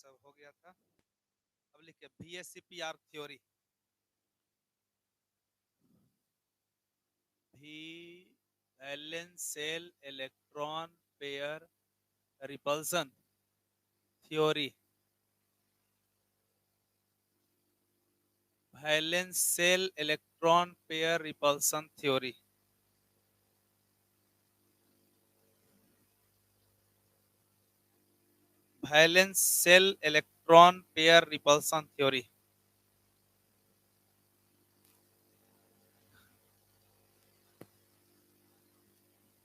सब हो गया था। अब लिखिए VSEPR theory. Valence shell electron pair repulsion theory. Valence shell electron pair repulsion theory. Valence shell electron pair repulsion theory.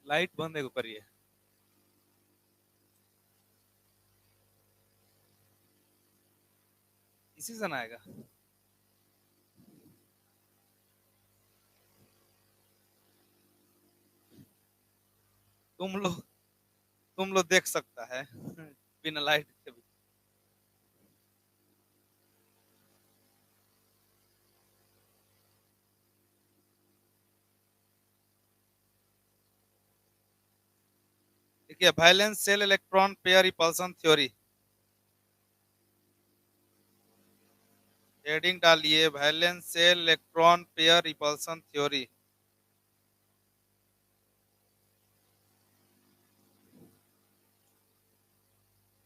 Light बंद है करिए। इसी से ना आएगा। तुम लोग देख सकता है बिना लाइट के भी। देखिए valence shell electron pair repulsion theory. Heading डालिए valence shell electron pair repulsion theory.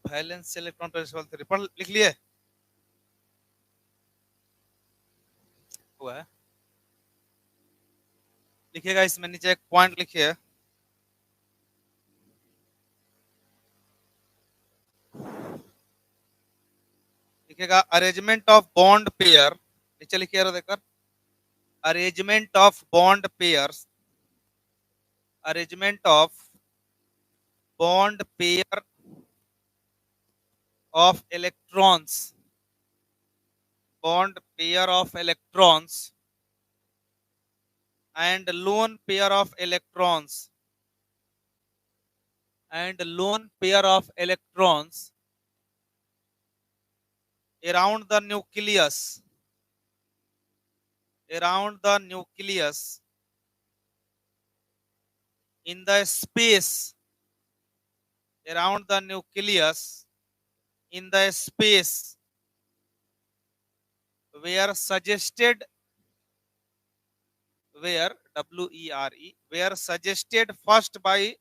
Valence shell electron pair repulsion theory पढ़ लिख लिए हुआ है। लिखिएगा इसमें नीचे एक पॉइंट लिखिए। लिखिएगा अरेंजमेंट ऑफ बॉन्ड पेयर। नीचे लिखिए देखकर arrangement of bond pairs. Arrangement of bond pair of electrons. Bond pair of electrons and lone pair of electrons around the nucleus in the space around the nucleus in the space where suggested where WERE where suggested first by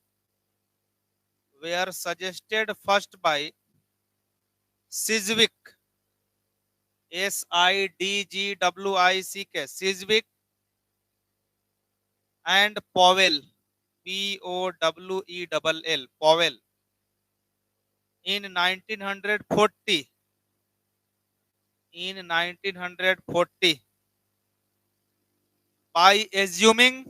Sidgwick SIDGWICK Sidgwick and Powell POWELL Powell in 1940 by assuming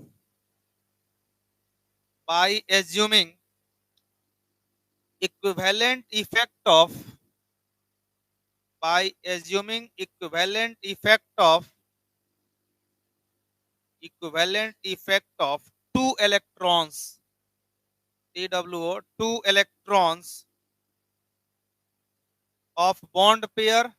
equivalent effect of two electrons TWO two electrons of bond pair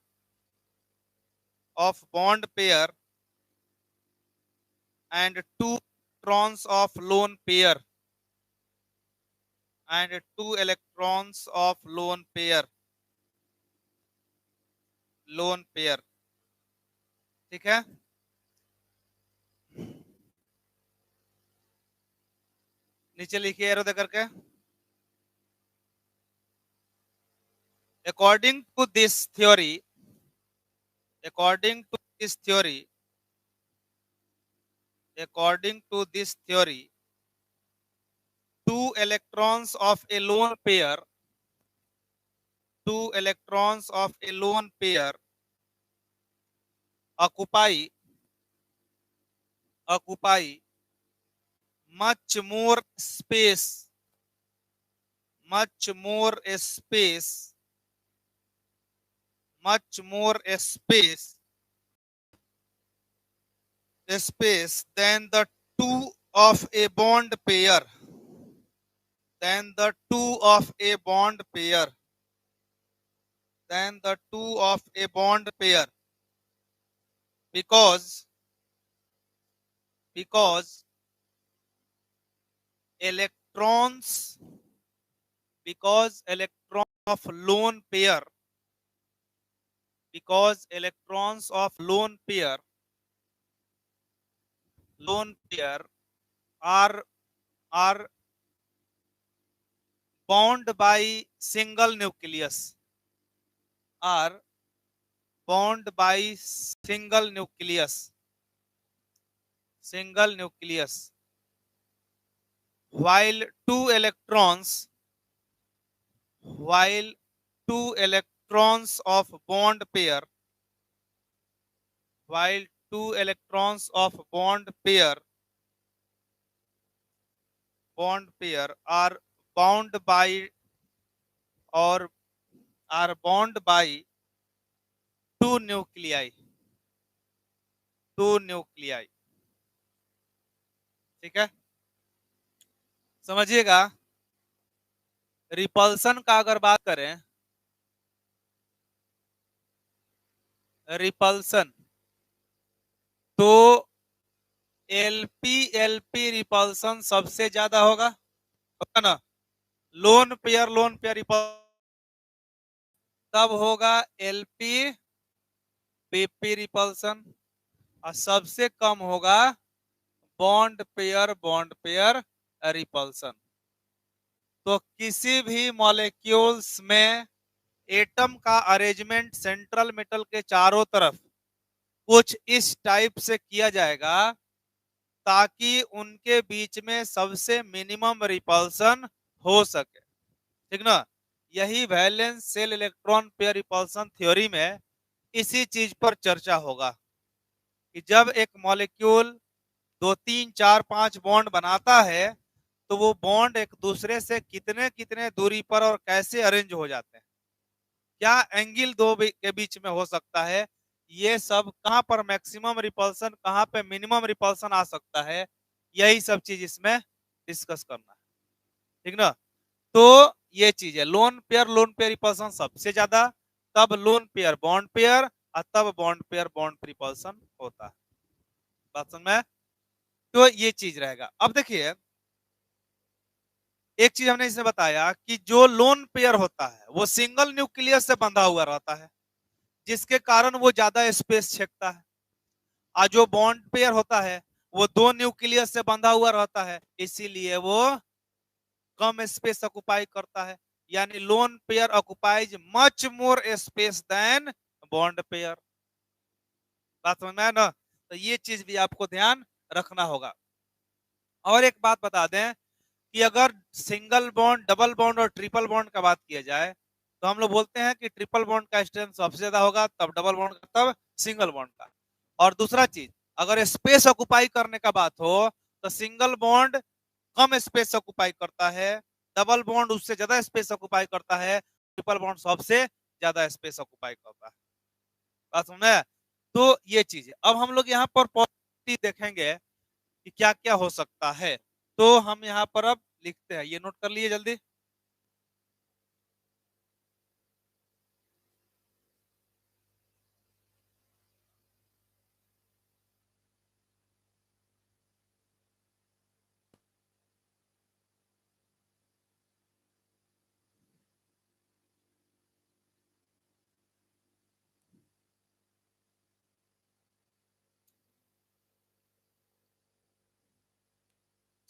and two electrons of lone pair ठीक है। नीचे लिखिए arrow दे करके according to this theory according to this theory two electrons of a lone pair occupy much more space than the two of a bond pair because electrons of lone pair because electrons of lone pair are bound by single nucleus, are bound by single nucleus, while while two electrons of while two electrons of bond pair are bound by or are bound by two nuclei, ठीक है। समझिएगा, repulsion का अगर बात करें, repulsion तो LP repulsion सबसे ज्यादा होगा ना। लोन पेयर रिपल्सन तब होगा एलपी पीपी रिपल्सन, और सबसे कम होगा बॉन्ड पेयर रिपल्सन। तो किसी भी मॉलिक्यूल्स में एटम का अरेंजमेंट सेंट्रल मेटल के चारों तरफ कुछ इस टाइप से किया जाएगा ताकि उनके बीच में सबसे मिनिमम रिपल्सन हो सके, ठीक ना। यही valence shell electron pair repulsion theory में इसी चीज पर चर्चा होगा कि जब एक मॉलिक्यूल 2 3 4 5 बॉन्ड बनाता है तो वो बॉन्ड एक दूसरे से कितने कितने दूरी पर और कैसे अरेंज हो जाते हैं, क्या एंगल दो के बीच में हो सकता है, ये सब कहां पर मैक्सिमम रिपल्सन कहां पे मिनिमम रिपल्सन आ सकता है, यही सब चीज इसमें डिस्कस करना है, ठीक ना। तो ये चीज है, लोन पेयर रिपल्सन सबसे ज्यादा, तब लोन पेयर बॉन्ड पेयर, और तब बॉन्ड पेयर बॉन्ड रिपल्सन होता है। बात समझ में? तो ये चीज रहेगा। अब देखिए, एक चीज हमने इसमें बताया कि जो लोन पेयर होता है वो सिंगल न्यूक्लियस से बंधा हुआ रहता है, जिसके कारण वो ज्यादा स्पेस छेकता है, और जो बॉन्ड पेयर होता है वो 2 न्यूक्लियस से बंधा हुआ रहता है, इसीलिए वो कम स्पेस ऑक्युपाई करता है। यानी lone pair occupies much more space than bond pair. बात समझ में आया ना? तो ये चीज भी आपको ध्यान रखना होगा। और एक बात बता दें कि अगर सिंगल बॉन्ड, डबल बॉन्ड और ट्रिपल बॉन्ड का बात किया जाए तो हम लोग बोलते हैं कि ट्रिपल बॉन्ड का स्ट्रेंथ सबसे ज्यादा होगा, तब डबल बॉन्ड का, तब सिंगल बॉन्ड का। और दूसरा चीज, अगर स्पेस ऑक्युपाई करने का बात हो तो सिंगल बॉन्ड कम स्पेस ऑक्युपाई करता है, डबल बॉन्ड उससे ज्यादा स्पेस ऑक्युपाई करता है, ट्रिपल बॉन्ड सबसे ज्यादा स्पेस ऑक्युपाई करता है। बात समझ में? तो ये चीज है। अब हम लोग यहाँ पर पॉसिबिलिटी देखेंगे कि क्या क्या हो सकता है, तो हम यहाँ पर अब लिखते हैं, ये नोट कर लिए जल्दी।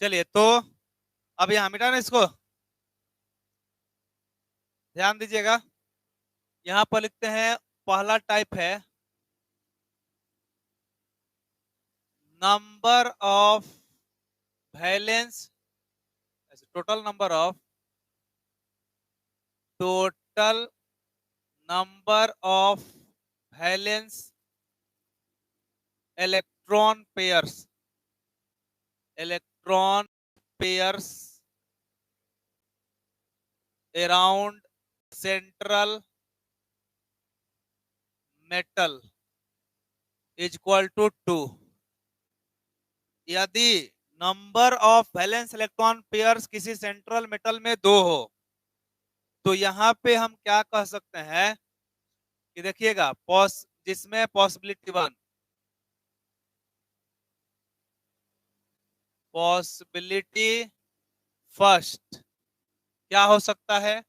चलिए, तो अब यहाँ मिटाना इसको, ध्यान दीजिएगा। यहाँ पर लिखते हैं, पहला टाइप है number of valence, total number of valence electron pairs around central metal is equal to 2। यदि number of valence electron pairs किसी सेंट्रल मेटल में 2 हो तो यहां पे हम क्या कह सकते हैं कि देखिएगा, जिसमें पॉसिबिलिटी 1, पॉसिबिलिटी फर्स्ट क्या हो सकता है,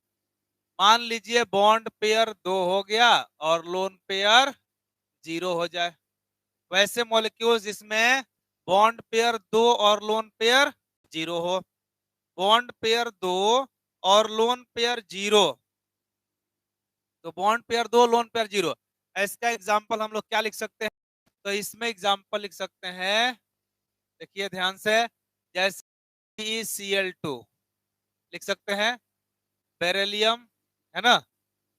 मान लीजिए बॉन्ड पेयर 2 हो गया और लोन पेयर 0 हो जाए। वैसे मॉलिक्यूल्स जिसमें बॉन्ड पेयर 2 और लोन पेयर 0 हो। बॉन्ड पेयर 2 और लोन पेयर 0, तो बॉन्ड पेयर 2 लोन पेयर 0, इसका एग्जांपल हम लोग क्या लिख सकते हैं? तो इसमें एग्जांपल लिख सकते हैं, देखिए ध्यान से, जैसे PeCl2 लिख सकते हैं, बेरिलियम, है ना,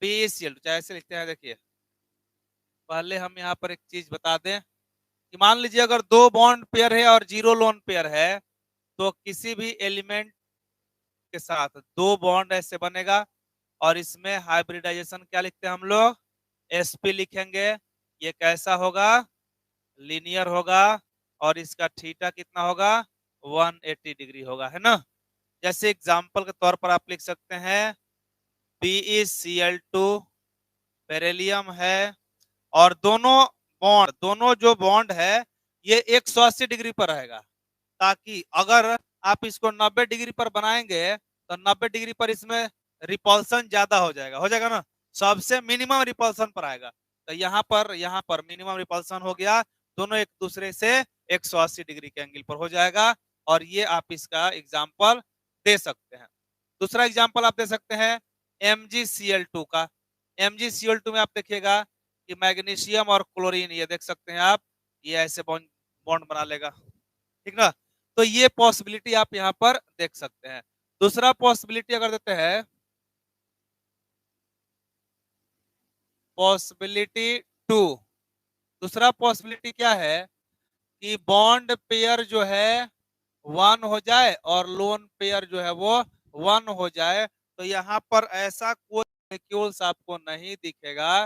PeCl2 चाहे ऐसे लिखते हैं। देखिए पहले हम यहाँ पर एक चीज बता दें कि मान लीजिए अगर 2 बॉन्ड पेयर है और 0 लोन पेयर है, तो किसी भी एलिमेंट के साथ 2 बॉन्ड ऐसे बनेगा और इसमें हाइब्रिडाइजेशन क्या लिखते हैं हम लोग? sp लिखेंगे। ये कैसा होगा? लीनियर होगा और इसका थीटा कितना होगा? 180 डिग्री होगा, है ना। जैसे एग्जांपल के तौर पर आप लिख सकते हैं PeCl2 बेरिलियम है और दोनों जो बॉन्ड है ये 180 डिग्री पर रहेगा, ताकि अगर आप इसको 90 डिग्री पर बनाएंगे तो 90 डिग्री पर इसमें रिपल्सन ज्यादा हो जाएगा ना, सबसे मिनिमम रिपल्सन पर आएगा। तो यहाँ पर मिनिमम रिपल्सन हो गया, दोनों एक दूसरे से 180 डिग्री के एंगल पर हो जाएगा। और ये आप इसका एग्जाम्पल दे सकते हैं। दूसरा एग्जाम्पल आप दे सकते हैं MgCl2 का। MgCl2 में आप देखिएगा कि मैग्नीशियम और क्लोरीन, ये देख सकते हैं आप, ये ऐसे बॉन्ड बना लेगा, ठीक ना। तो ये पॉसिबिलिटी आप यहाँ पर देख सकते हैं। दूसरा पॉसिबिलिटी अगर देते हैं, पॉसिबिलिटी 2, दूसरा पॉसिबिलिटी क्या है कि बॉन्ड पेयर जो है 1 हो जाए और लोन पेयर जो है वो 1 हो जाए। तो यहाँ पर ऐसा कोई मॉलिक्यूल्स आपको नहीं दिखेगा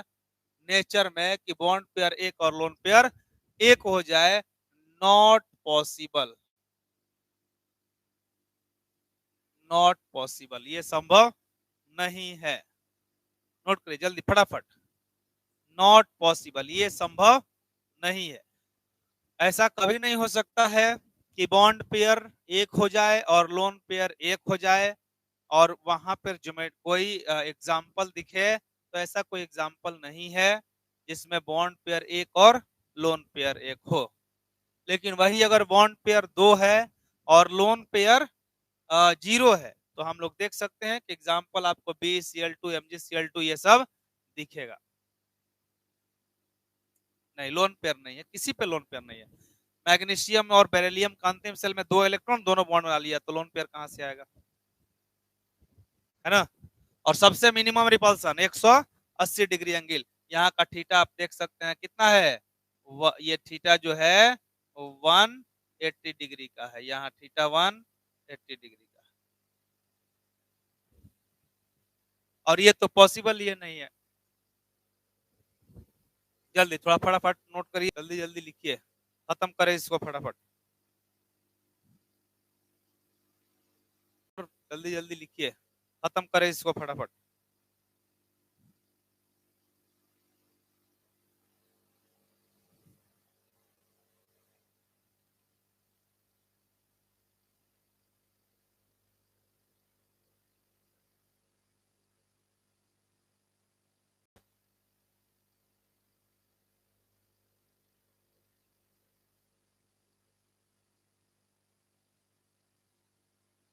नेचर में कि बॉन्ड पेयर 1 और लोन पेयर 1 हो जाए। नॉट पॉसिबल, नॉट पॉसिबल, ये संभव नहीं है। नोट करिए जल्दी फटाफट, नॉट पॉसिबल, ये संभव नहीं है। ऐसा कभी नहीं हो सकता है कि बॉन्ड पेयर 1 हो जाए और लोन पेयर 1 हो जाए और वहां पर कोई एग्जाम्पल दिखे, तो ऐसा कोई एग्जाम्पल नहीं है जिसमें बॉन्ड पेयर 1 और लोन पेयर 1 हो। लेकिन वही अगर बॉन्ड पेयर 2 है और लोन पेयर 0 है, तो हम लोग देख सकते हैं कि एग्जाम्पल आपको BeCl2 MgCl2 ये सब दिखेगा। नहीं, लोन पेयर नहीं है, किसी पे लोन पेयर नहीं है। मैग्नीशियम और बेरिलियम का अंतिम सेल में 2 इलेक्ट्रॉन, दोनों बॉन्ड बना लिया, तो लोन पेयर कहां से आएगा, है ना। और सबसे मिनिमम रिपल्सन 180 डिग्री एंगल, यहाँ का थीटा आप देख सकते हैं कितना है, ये थीटा जो है 180 डिग्री का है, यहाँ थीटा 180 डिग्री का है। और ये तो पॉसिबल ही नहीं है। जल्दी थोड़ा फटाफट नोट करिए, जल्दी जल्दी लिखिए, खत्म करें इसको फटाफट, जल्दी जल्दी लिखिए, खत्म करें इसको फटाफट।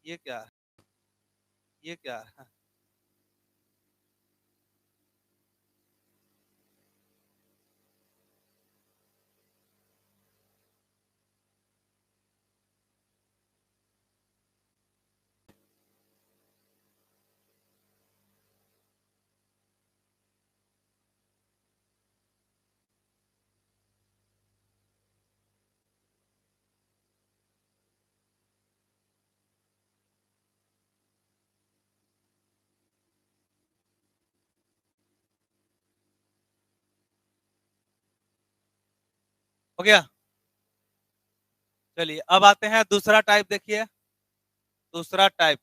ये क्या है, ये क्या है? हो गया। चलिए अब आते हैं दूसरा टाइप, देखिए दूसरा टाइप,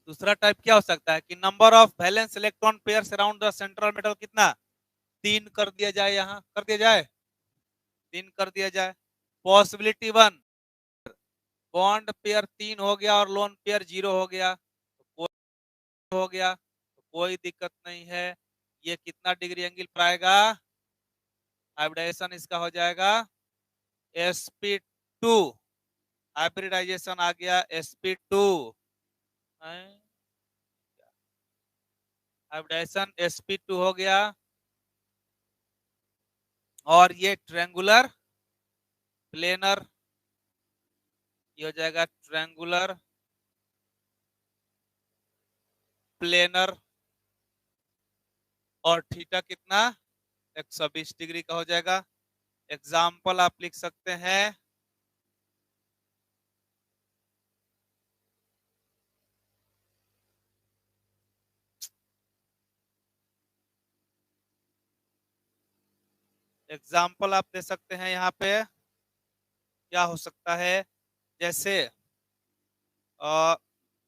दूसरा टाइप क्या हो सकता है कि number of valence electron pairs around the central metal कितना, 3 कर दिया जाए, यहाँ कर दिया जाए, 3 कर दिया जाए। पॉसिबिलिटी 1, बॉन्ड पेयर 3 हो गया और लोन पेयर 0 हो गया, तो हो गया, तो कोई दिक्कत नहीं है। ये कितना डिग्री एंगल पर आएगा? हाइब्रिडाइजेशन इसका हो जाएगा sp2, हाइब्रिडाइजेशन आ गया sp2, हाइब्रिडाइजेशन sp2 हो गया। और ये ट्रायंगुलर प्लेनर, ये हो जाएगा ट्रायंगुलर प्लेनर, और थीटा कितना? 120 डिग्री का हो जाएगा। एग्जाम्पल आप लिख सकते हैं, एग्जाम्पल आप दे सकते हैं यहाँ पे। क्या हो सकता है? जैसे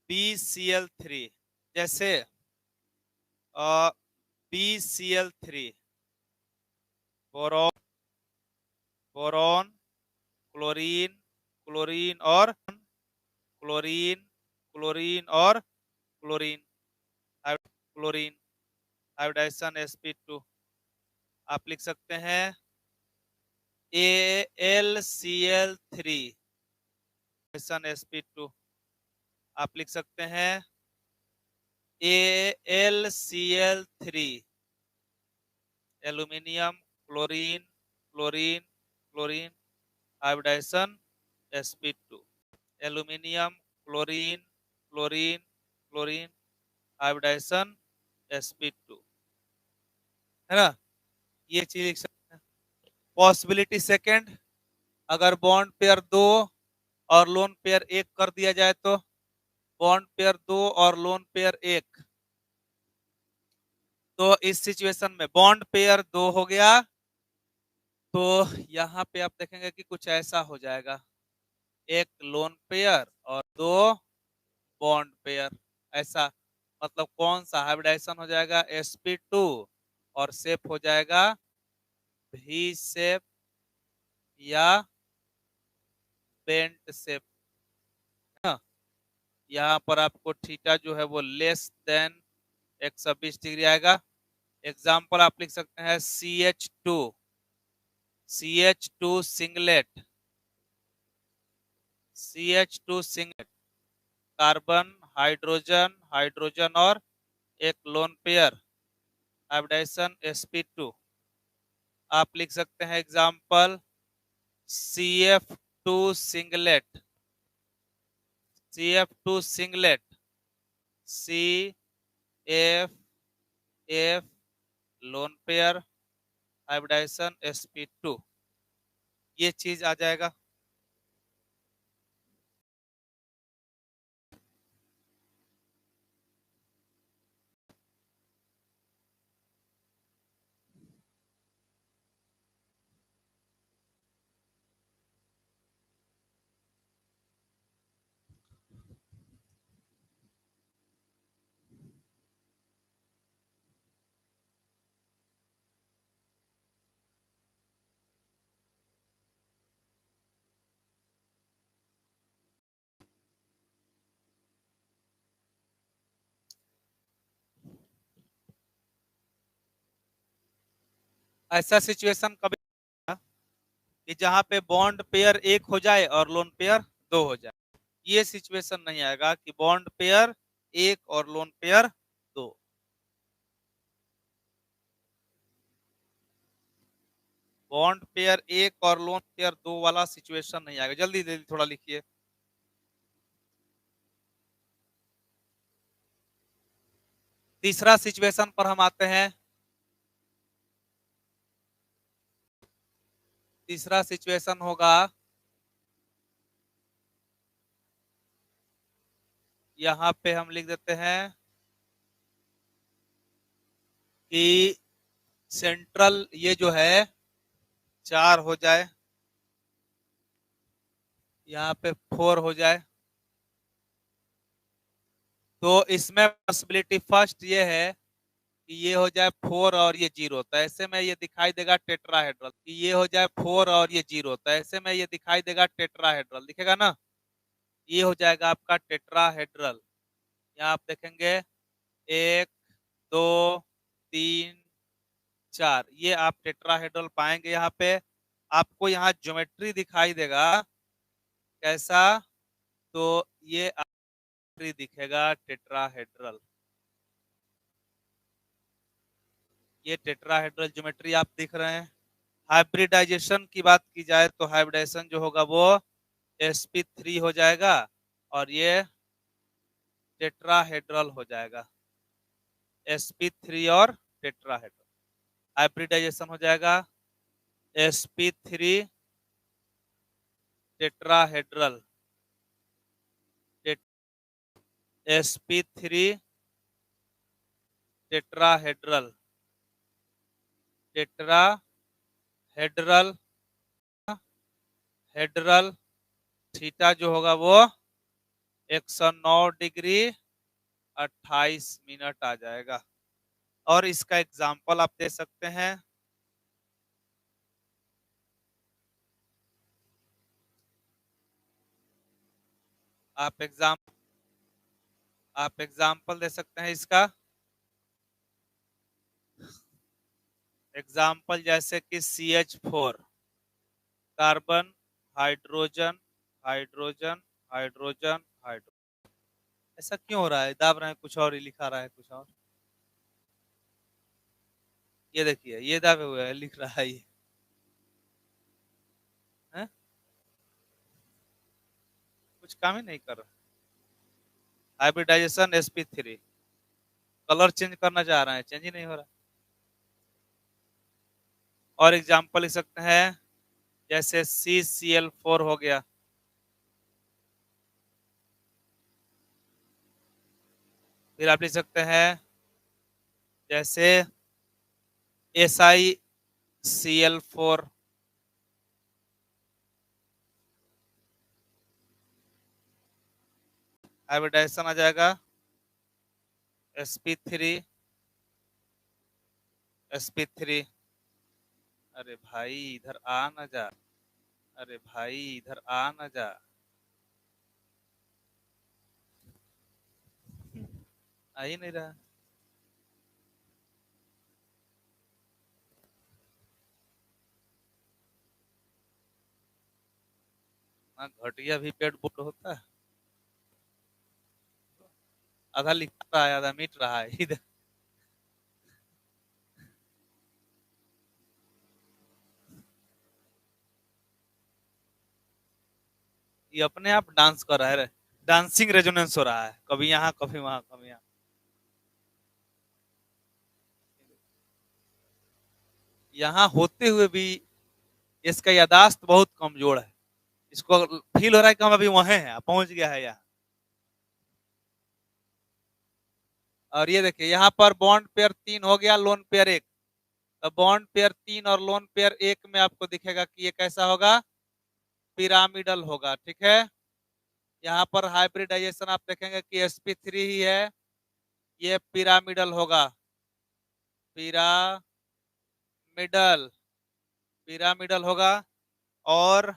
BCl3, जैसे BCl3, boron, boron, chlorine, chlorine और क्लोरीन, क्लोरीन और क्लोरीन, क्लोरीन, हाइब्रिडाइजेशन sp2। आप लिख सकते हैं AlCl3, sp2। आप लिख सकते हैं AlCl3, aluminium, chlorine, chlorine, chlorine, hybridisation sp2, aluminium, chlorine, chlorine, chlorine, hybridisation sp2, है ना? ये चीज लिख सकते हैं। पॉसिबिलिटी सेकंड, अगर बॉन्ड पेयर 2 और लोन पेयर 1 कर दिया जाए तो बॉन्ड पेयर 2 और लोन पेयर 1, तो इस सिचुएशन में बॉन्ड पेयर 2 हो गया, तो यहाँ पे आप देखेंगे कि कुछ ऐसा हो जाएगा, एक लोन पेयर और 2 बॉन्ड पेयर, ऐसा। मतलब कौन सा हाइब्रिडाइजेशन हो जाएगा? sp2, और शेप हो जाएगा V शेप या बेंट शेप। यहाँ पर आपको थीटा जो है वो लेस देन 120 डिग्री आएगा। एग्जाम्पल आप लिख सकते हैं CH2, CH2 singlet, CH2 singlet, carbon, hydrogen, hydrogen और एक लोन पेयर, हाइब्रिडाइजेशन sp2। आप लिख सकते हैं example CF2 singlet, CF2 singlet, CFF lone pair, hybridisation sp2, ये चीज आ जाएगा। ऐसा सिचुएशन कभी कि जहां पे बॉन्ड पेयर 1 हो जाए और लोन पेयर 2 हो जाए, ये सिचुएशन नहीं आएगा कि बॉन्ड पेयर 1 और लोन पेयर 2। बॉन्ड पेयर 1 और लोन पेयर 2 वाला सिचुएशन नहीं आएगा। जल्दी जल्दी थोड़ा लिखिए। तीसरा सिचुएशन पर हम आते हैं। तीसरा सिचुएशन होगा, यहाँ पे हम लिख देते हैं कि सेंट्रल ये जो है 4 हो जाए, यहाँ पे 4 हो जाए, तो इसमें पॉसिबिलिटी फर्स्ट ये है कि ये हो जाए 4 और ये 0, तो ऐसे में ये दिखाई देगा टेट्राहेड्रल। कि ये हो जाए 4 और ये 0, तो ऐसे में ये दिखाई देगा टेट्राहेड्रल, दिखेगा ना? ये हो जाएगा आपका टेट्राहेड्रल। यहाँ आप देखेंगे 1 2 3 4, ये आप टेट्राहेड्रल पाएंगे। यहाँ पे आपको यहाँ ज्योमेट्री दिखाई देगा कैसा, तो ये ज्योमेट्री दिखेगा टेट्राहेड्रल। ये टेट्राहेड्रल ज्योमेट्री आप दिख रहे हैं। हाइब्रिडाइजेशन की बात की जाए तो हाइब्रिडाइजेशन जो होगा वो sp3 हो जाएगा और ये टेट्राहेड्रल हो जाएगा। sp3 और टेट्राहेड्रल हाइब्रिडाइजेशन हो जाएगा sp3 टेट्राहेड्रल, sp3 टेट्राहेड्रल, टेट्राहेड्रल हेड्रल थीटा जो होगा वो 109 डिग्री 28 मिनट आ जाएगा। और इसका एग्जाम्पल आप दे सकते हैं। आप एग्जाम्पल दे सकते हैं इसका। एग्जाम्पल जैसे कि CH4 carbon hydrogen hydrogen hydrogen hydrogen. ऐसा क्यों हो रहा है? दाब रहे हैं कुछ और ही लिखा रहा है कुछ और। ये देखिए ये दाबे हुए है लिख रहा है ये है? कुछ काम ही नहीं कर रहा। हाइब्रिडाइजेशन sp3 कलर चेंज करना चाह रहे हैं, चेंज ही नहीं हो रहा। और एग्जाम्पल लिख सकते हैं जैसे CCl4 हो गया। फिर आप लिख सकते हैं जैसे SiCl4, हाइब्रिडाइजेशन आ जाएगा sp3 sp3। अरे भाई इधर आ ना जा, अरे भाई इधर आ ना जा, आ ही नहीं रहा। ना घटिया भी पेट बोट होता है। आधा लिख रहा है आधा मिट रहा है इधर। ये अपने आप डांस कर रहा है, डांसिंग रेजोनेंस हो रहा है, कभी यहाँ कभी वहां कभी यहाँ। यहाँ होते हुए भी इसका यादाश्त बहुत कमजोर है। इसको फील हो रहा है कि हम अभी वहां हैं, पहुंच गया है यहाँ। और ये देखिए यहाँ पर बॉन्ड पेयर 3 हो गया, लोन पेयर 1। तो बॉन्ड पेयर 3 और लोन पेयर 1 में आपको दिखेगा कि ये कैसा होगा, पिरामिडल होगा। ठीक है। यहाँ पर हाइब्रिडाइजेशन आप देखेंगे कि sp3 ही है, ये पिरामिडल होगा। पिरामिडल पिरामिडल होगा। और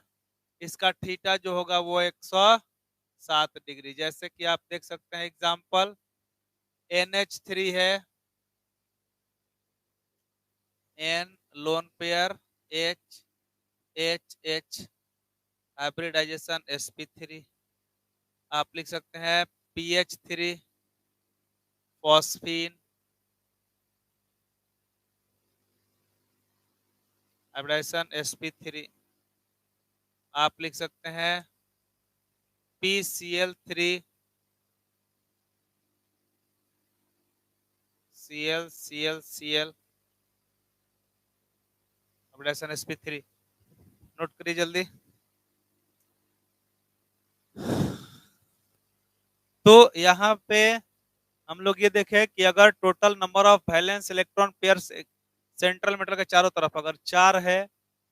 इसका थीटा जो होगा वो 107 डिग्री। जैसे कि आप देख सकते हैं एग्जाम्पल NH3 है, N lone pair, H H H hybridisation sp3। आप लिख सकते हैं PH3 फॉस्फीन हाइब्रिडाइजेशन sp3। आप लिख सकते हैं PCl3 Cl hybridisation sp3। Note करिए जल्दी। तो यहाँ पे हम लोग ये देखें कि अगर total number of valence electron pair central metal के चारों तरफ अगर 4 है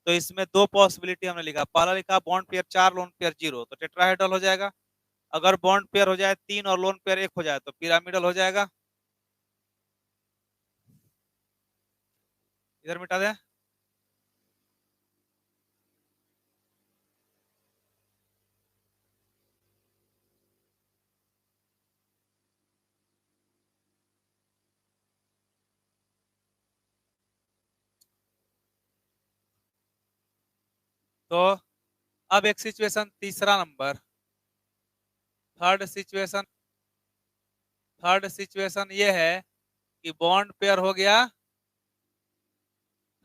तो इसमें दो पॉसिबिलिटी हमने लिखा। पहला लिखा बॉन्ड पेयर 4 लोन पेयर 0 तो टेट्राहेड्रल हो जाएगा। अगर बॉन्ड पेयर हो जाए 3 और लोन पेयर 1 हो जाए तो पिरामिडल हो जाएगा। इधर मिटा दें। तो अब एक सिचुएशन, तीसरा नंबर, थर्ड सिचुएशन ये है कि बॉन्ड पेयर हो गया,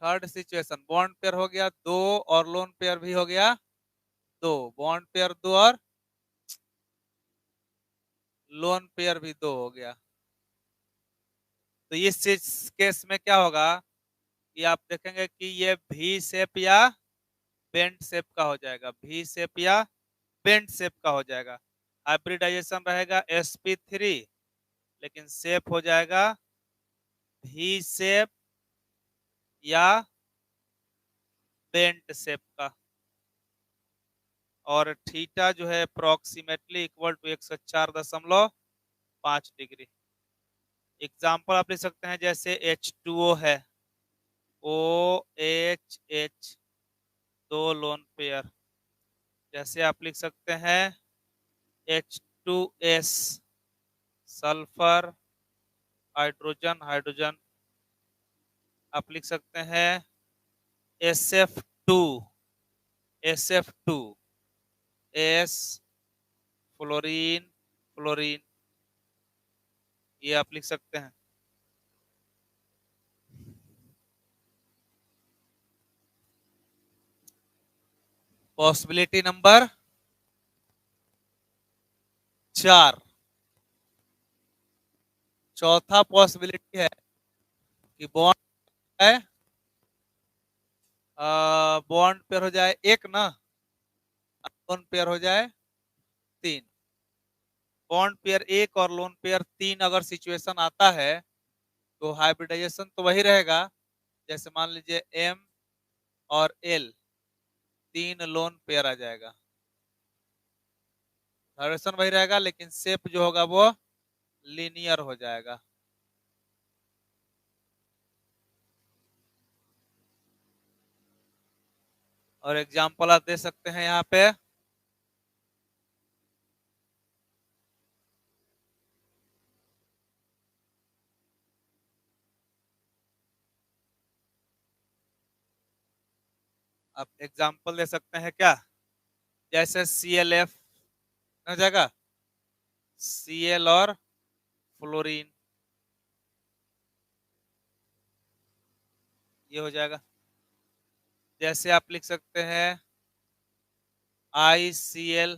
थर्ड सिचुएशन बॉन्ड पेयर हो गया 2 और लोन पेयर भी हो गया 2, बॉन्ड पेयर 2 और लोन पेयर भी 2 हो गया। तो इस केस में क्या होगा कि आप देखेंगे कि ये भी शेप या बेंट शेप का हो जाएगा, भी शेप या बेंट शेप का हो जाएगा। हाइब्रिडाइजेशन रहेगा sp3, लेकिन शेप हो जाएगा भी शेप या बेंट शेप का, और थीटा जो है approximately equal to 104.5 degree. Example आप लिख सकते हैं जैसे H2O है, OH 2 लोन पेयर, जैसे आप लिख सकते हैं H2S सल्फर हाइड्रोजन हाइड्रोजन, आप लिख सकते हैं SF2 S फ्लोरीन फ्लोरीन, ये आप लिख सकते हैं। पॉसिबिलिटी नंबर 4, चौथा पॉसिबिलिटी है कि बॉन्ड है, बॉन्ड पेयर हो जाए 1 ना, लोन पेयर हो जाए 3। बॉन्ड पेयर 1 और लोन पेयर 3 अगर सिचुएशन आता है तो हाइब्रिडाइजेशन तो वही रहेगा, जैसे मान लीजिए M और L 3 लोन पेयर आ जाएगा, हाइब्रिडेशन वही रहेगा लेकिन शेप जो होगा वो लीनियर हो जाएगा। और एग्जांपल आप दे सकते हैं यहाँ पे, आप एग्जांपल दे सकते हैं क्या, जैसे ClF हो जाएगा, Cl और फ्लोरीन, ये हो जाएगा। जैसे आप लिख सकते हैं ICl,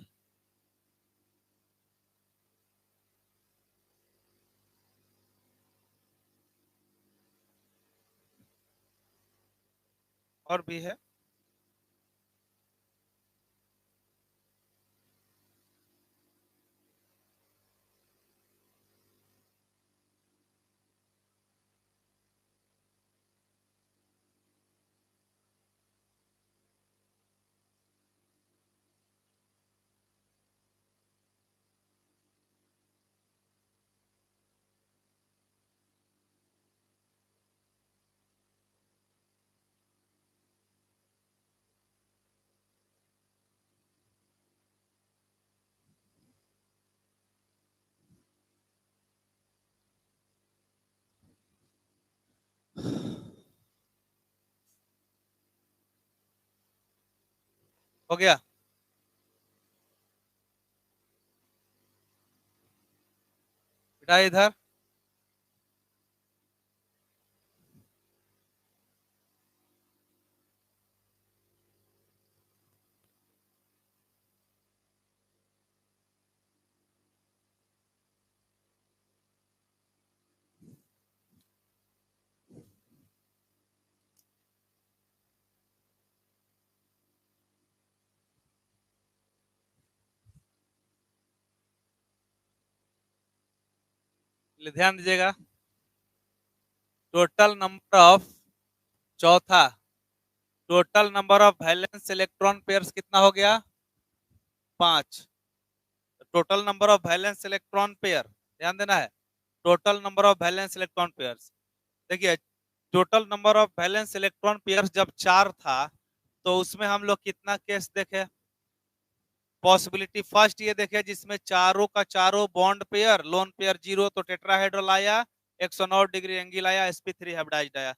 और भी है। हो गया, बेटा इधर ध्यान दीजिएगा। टोटल नंबर ऑफ, चौथा, total number of valence electron pairs कितना हो गया, 5। Total number of valence electron pair, ध्यान देना है, total number of valence electron pairs. देखिए total number of valence electron pairs जब 4 था तो उसमें हम लोग कितना केस देखे, पॉसिबिलिटी फर्स्ट ये देखे जिसमें चारों का चारों बॉन्ड पेयर, लोन पेयर 0 तो टेट्राहेड्रल आया, 109 डिग्री एंगल आया, sp3 हाइब्रिडाइज्ड आया।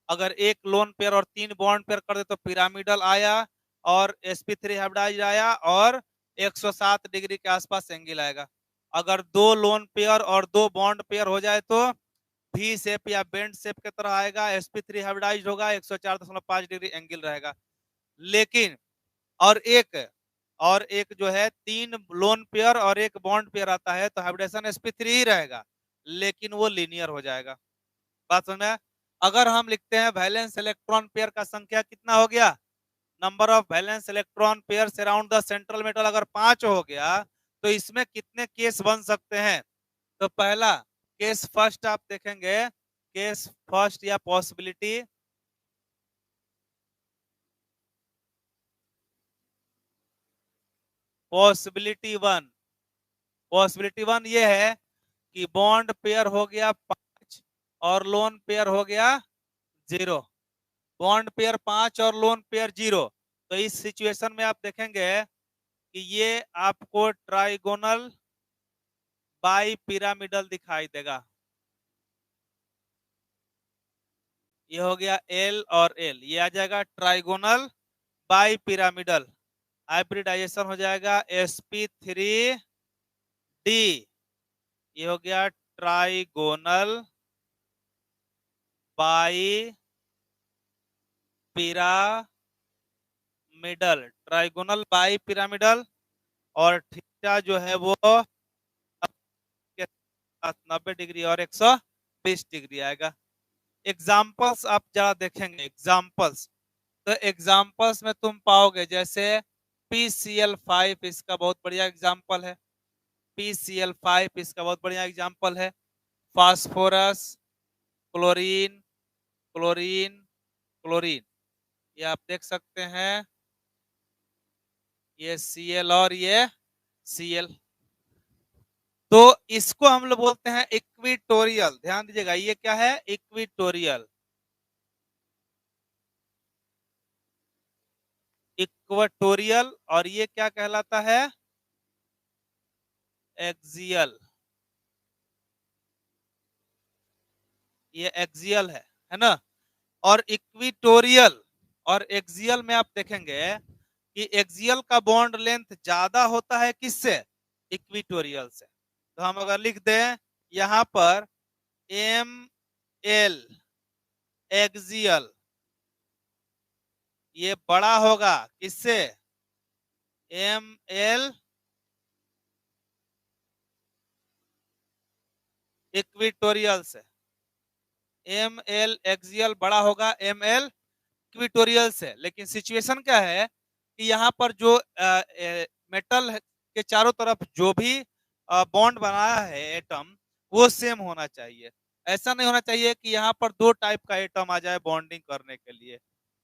अगर एक लोन पेयर और 3 बॉन्ड पेयर कर दे तो पिरामिडल आया, और sp3 हाइब्रिडाइज आया और 107 डिग्री के आसपास एंगल आएगा। अगर दो लोन पेयर और दो बॉन्ड पेयर हो जाए तो भी शेप या बेंड शेप की तरह आएगा, sp3 हाइब्रिडाइज होगा, 104.5 डिग्री एंगल रहेगा। लेकिन और एक जो है 3 लोन पेयर और एक बॉन्ड पेयर आता है तो हाइब्रिडेशन sp3 ही रहेगा, लेकिन वो लीनियर हो जाएगा। बात समझ में? अगर हम लिखते हैं वैलेंस इलेक्ट्रॉन पेयर का संख्या कितना हो गया, number of valence electron pairs around the central metal अगर 5 हो गया तो इसमें कितने केस बन सकते हैं? तो पहला केस फर्स्ट आप देखेंगे, केस फर्स्ट या पॉसिबिलिटी पॉसिबिलिटी वन ये है कि बॉन्ड पेयर हो गया 5 और लोन पेयर हो गया 0। बॉन्ड पेयर 5 और लोन पेयर 0। तो इस सिचुएशन में आप देखेंगे कि ये आपको ट्राइगोनल बाई पिरामिडल दिखाई देगा। ये हो गया एल और एल, ये आ जाएगा ट्राइगोनल बाई पिरामिडल। हाइब्रिडाइजेशन हो जाएगा sp3d, ये हो गया trigonal bi pyramidal, trigonal bi pyramidal. और थीटा जो है वो 90 डिग्री और 120 डिग्री आएगा। एग्जाम्पल्स आप जरा देखेंगे, एग्जाम्पल्स तो एग्जाम्पल्स में तुम पाओगे जैसे PCl5 इसका बहुत बढ़िया एग्जाम्पल है, PCl5 इसका बहुत बढ़िया एग्जाम्पल है। फास्फोरस, क्लोरीन, क्लोरीन, क्लोरीन, ये आप देख सकते हैं, ये Cl और ये Cl। तो इसको हम लोग बोलते हैं इक्विटोरियल। ध्यान दीजिएगा, ये क्या है? इक्विटोरियल। इक्वेटोरियल। और ये क्या कहलाता है? एक्सियल। ये एक्सियल है ना? और इक्विटोरियल और एक्सियल में आप देखेंगे कि एक्सियल का बॉन्ड लेंथ ज्यादा होता है किससे? इक्विटोरियल से। तो हम अगर लिख दें यहां पर ML एक्सियल, ये बड़ा होगा किससे? ML इक्विटोरियल से। ML एक्सियल बड़ा होगा ML इक्विटोरियल से। लेकिन सिचुएशन क्या है कि यहाँ पर जो मेटल के चारों तरफ जो भी बॉन्ड बनाया है एटम, वो सेम होना चाहिए। ऐसा नहीं होना चाहिए कि यहाँ पर दो टाइप का एटम आ जाए बॉन्डिंग करने के लिए,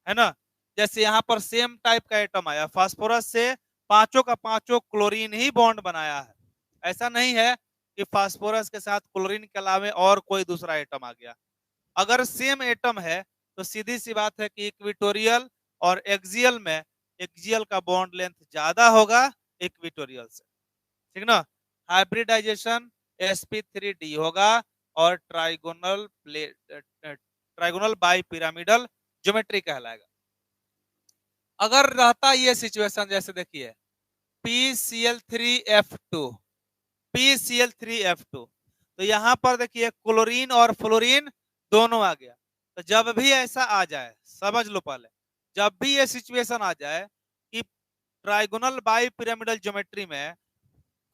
है ना? जैसे यहाँ पर सेम टाइप का एटम आया, फास्फोरस से पांचों का पांचों क्लोरीन ही बॉन्ड बनाया है। ऐसा नहीं है कि फास्फोरस के साथ क्लोरीन के अलावा और कोई दूसरा एटम आ गया। अगर सेम एटम है तो सीधी सी बात है कि इक्विटोरियल और एक्सियल में एक्सियल का बॉन्ड लेंथ ज्यादा होगा इक्विटोरियल से, ठीक ना? हाइब्रिडाइजेशन sp3d होगा और ट्राइगोनल बाई पिरामिडल ज्योमेट्री कहलाएगा। अगर रहता ये सिचुएशन, जैसे देखिए PCl3F2, PCl3F2, तो यहां पर देखिए क्लोरीन और फ्लोरीन दोनों आ गया। तो जब भी ऐसा आ जाए, समझ लो पहले, जब भी ये सिचुएशन आ जाए कि ट्राइगोनल बाई पिरामिडल ज्योमेट्री में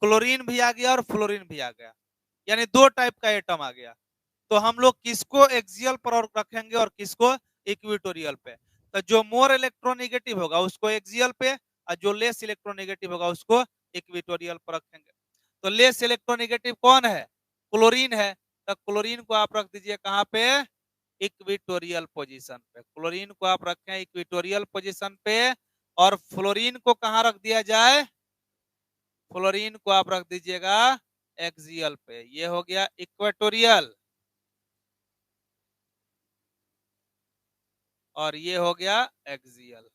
क्लोरीन भी आ गया और फ्लोरीन भी आ गया, यानी दो टाइप का एटम आ गया, तो हम लोग किसको एक्सियल पर रखेंगे और किसको इक्विटोरियल पे? तो जो मोर इलेक्ट्रोनेगेटिव होगा उसको एक्सियल पे और जो लेस इलेक्ट्रोनेगेटिव होगा उसको इक्विटोरियल पर रखेंगे। तो लेस इलेक्ट्रोनेगेटिव कौन है? क्लोरीन है। तो क्लोरीन को आप रख दीजिए कहां पे? इक्विटोरियल पोजीशन पे। क्लोरीन को आप रखें इक्विटोरियल पोजीशन पे और फ्लोरीन को कहां रख दिया जाए? फ्लोरीन को आप रख दीजिएगा एक्सियल पे। ये हो गया इक्वेटोरियल और ये हो गया एक्सियल।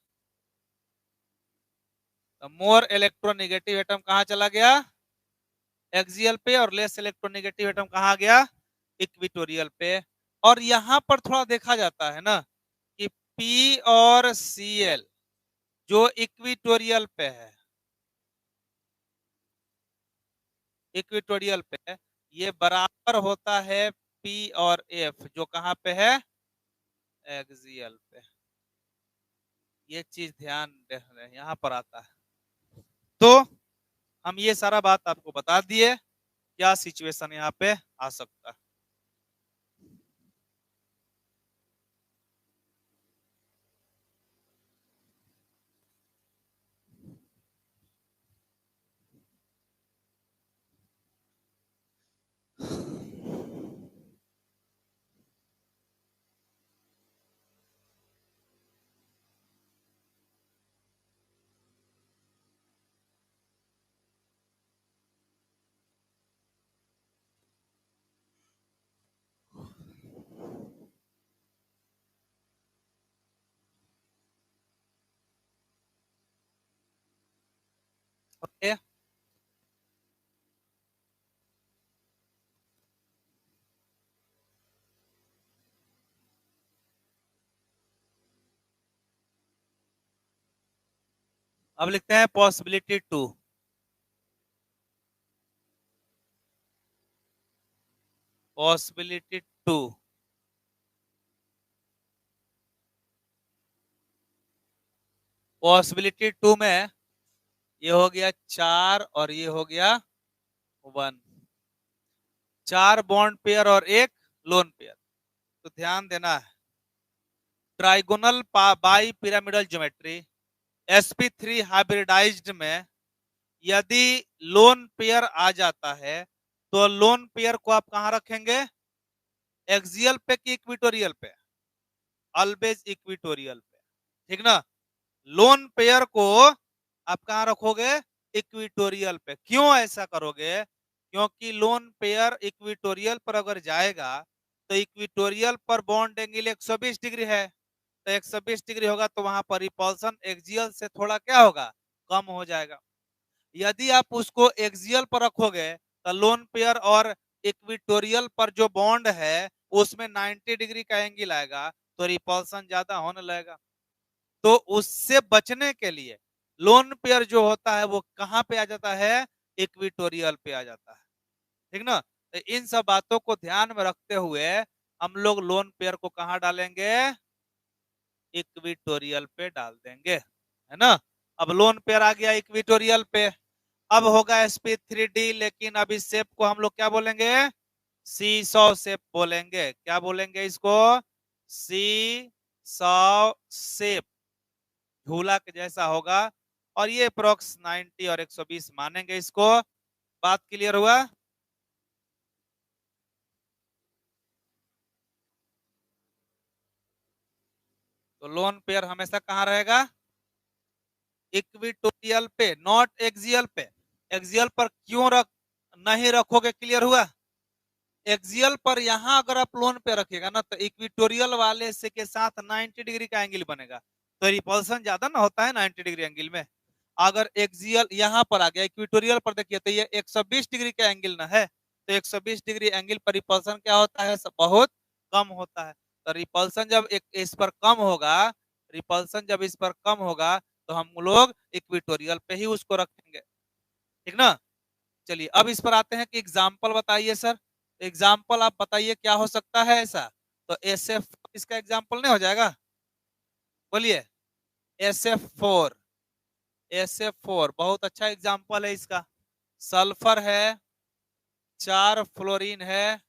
तो मोर इलेक्ट्रोनेगेटिव एटम कहां चला गया? एक्सियल पे। और लेस इलेक्ट्रोनेगेटिव एटम कहां गया? इक्विटोरियल पे। और यहां पर थोड़ा देखा जाता है ना कि P और Cl जो इक्विटोरियल पे है, इक्विटोरियल पे है, ये बराबर होता है पी और एफ, जो कहां पे है, एक्सियल पे। ये चीज ध्यान रहे, यहां पर आता है। तो हम ये सारा बात आपको बता दिए, क्या सिचुएशन यहाँ पे आ सकता है। ओके, अब लिखते हैं possibility two. Possibility two, possibility two में ये हो गया 4 और ये हो गया 1, 4 बॉन्ड पेयर और एक लोन पेयर। तो ध्यान देना है, trigonal bipyramidal geometry sp3 hybridised में यदि लोन पेयर आ जाता है तो लोन पेयर को आप कहां रखेंगे, एक्सियल पे कि इक्विटोरियल पे, ऑलवेज इक्विटोरियल पे, ठीक ना। लोन पेयर को आप कहां रखोगे, इक्विटोरियल पे। क्यों ऐसा करोगे, क्योंकि लोन पेयर इक्विटोरियल पर अगर जाएगा तो इक्विटोरियल पर बॉन्ड एंगल 120 डिग्री है, तो 120 डिग्री होगा तो वहां पर रिपल्सन एक्सियल से थोड़ा क्या होगा, कम हो जाएगा। यदि आप उसको एक्सियल पर रखोगे तो लोन पेयर और इक्विटोरियल पर जो बॉन्ड है उसमें 90 डिग्री का एंगल आएगा, तो रिपल्सन ज्यादा होने लगेगा। तो उससे बचने के लिए लोन पेयर जो होता है वो कहां पे आ जाता है, इक्विटोरियल पे आ जाता है, ठीक ना। तो इन सब बातों को ध्यान में रखते हुए हम लोग लोन पेयर को कहां डालेंगे, इक्विटोरियल पे डाल देंगे, है ना। अब लोन पेयर आ गया इक्विटोरियल पे, अब होगा sp3d, लेकिन अब इस शेप को हम लोग क्या बोलेंगे, सी सौ शेप बोलेंगे। क्या बोलेंगे इसको, सी सौ शेप, झूला के जैसा होगा। और ये अप्रोक्स 90 और 120 मानेंगे इसको। बात क्लियर हुआ। तो लोन पेयर हमेशा कहां रहेगा, इक्विटोरियल पे, नॉट एक्सियल पे। एक्सियल पर क्यों नहीं रखोगे, क्लियर हुआ। एक्सियल पर यहां अगर आप लोन पे रखेगा ना तो इक्विटोरियल वाले से के साथ 90 डिग्री का एंगल बनेगा, तो रिपल्सन ज्यादा ना होता है 90 डिग्री एंगल में। अगर एक्सियल यहां पर आ गया, इक्विटोरियल पर देखिए तो ये 120 डिग्री का एंगल ना है, तो 120 डिग्री एंगल पर रिपल्सन क्या होता है, बहुत कम होता है। तो रिपल्सन जब इस पर कम होगा, रिपल्सन जब इस पर कम होगा तो हम लोग इक्विटोरियल पे ही उसको रखेंगे, ठीक ना। चलिए अब इस पर आते हैं कि एग्जाम्पल बताइए सर। एग्जाम्पल आप बताइए क्या हो सकता है ऐसा। तो SF इसका एग्जाम्पल नहीं हो जाएगा, बोलिए। SF4, SF4 बहुत अच्छा एग्जाम्पल है इसका। सल्फर है, 4 फ्लोरीन है,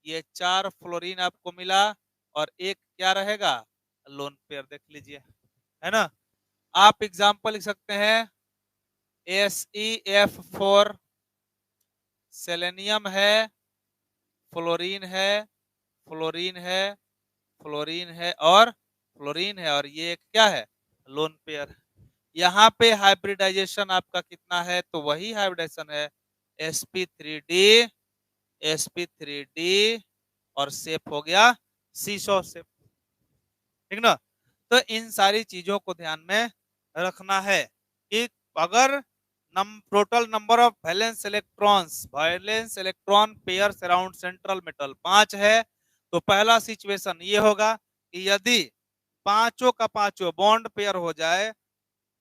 ये 4 फ्लोरीन आपको मिला, और एक क्या रहेगा, लोन पेयर, देख लीजिए, है ना। आप एग्जाम्पल लिख सकते हैं SeF4, सेलेनियम है, फ्लोरीन है, फ्लोरीन है, फ्लोरीन है और फ्लोरीन है, और ये क्या है, लोन पेयर। यहाँ पे हाइब्रिडाइजेशन आपका कितना है, तो वही हाइब्रिडाइजेशन है sp3d, sp3d, और शेप हो गया सीसो शेप, ठीक ना। तो इन सारी चीजों को ध्यान में रखना है कि अगर total number of valence electron pairs around central metal 5 है, तो पहला सिचुएशन ये होगा कि यदि पांचों का पांचों बॉन्ड पेयर हो जाए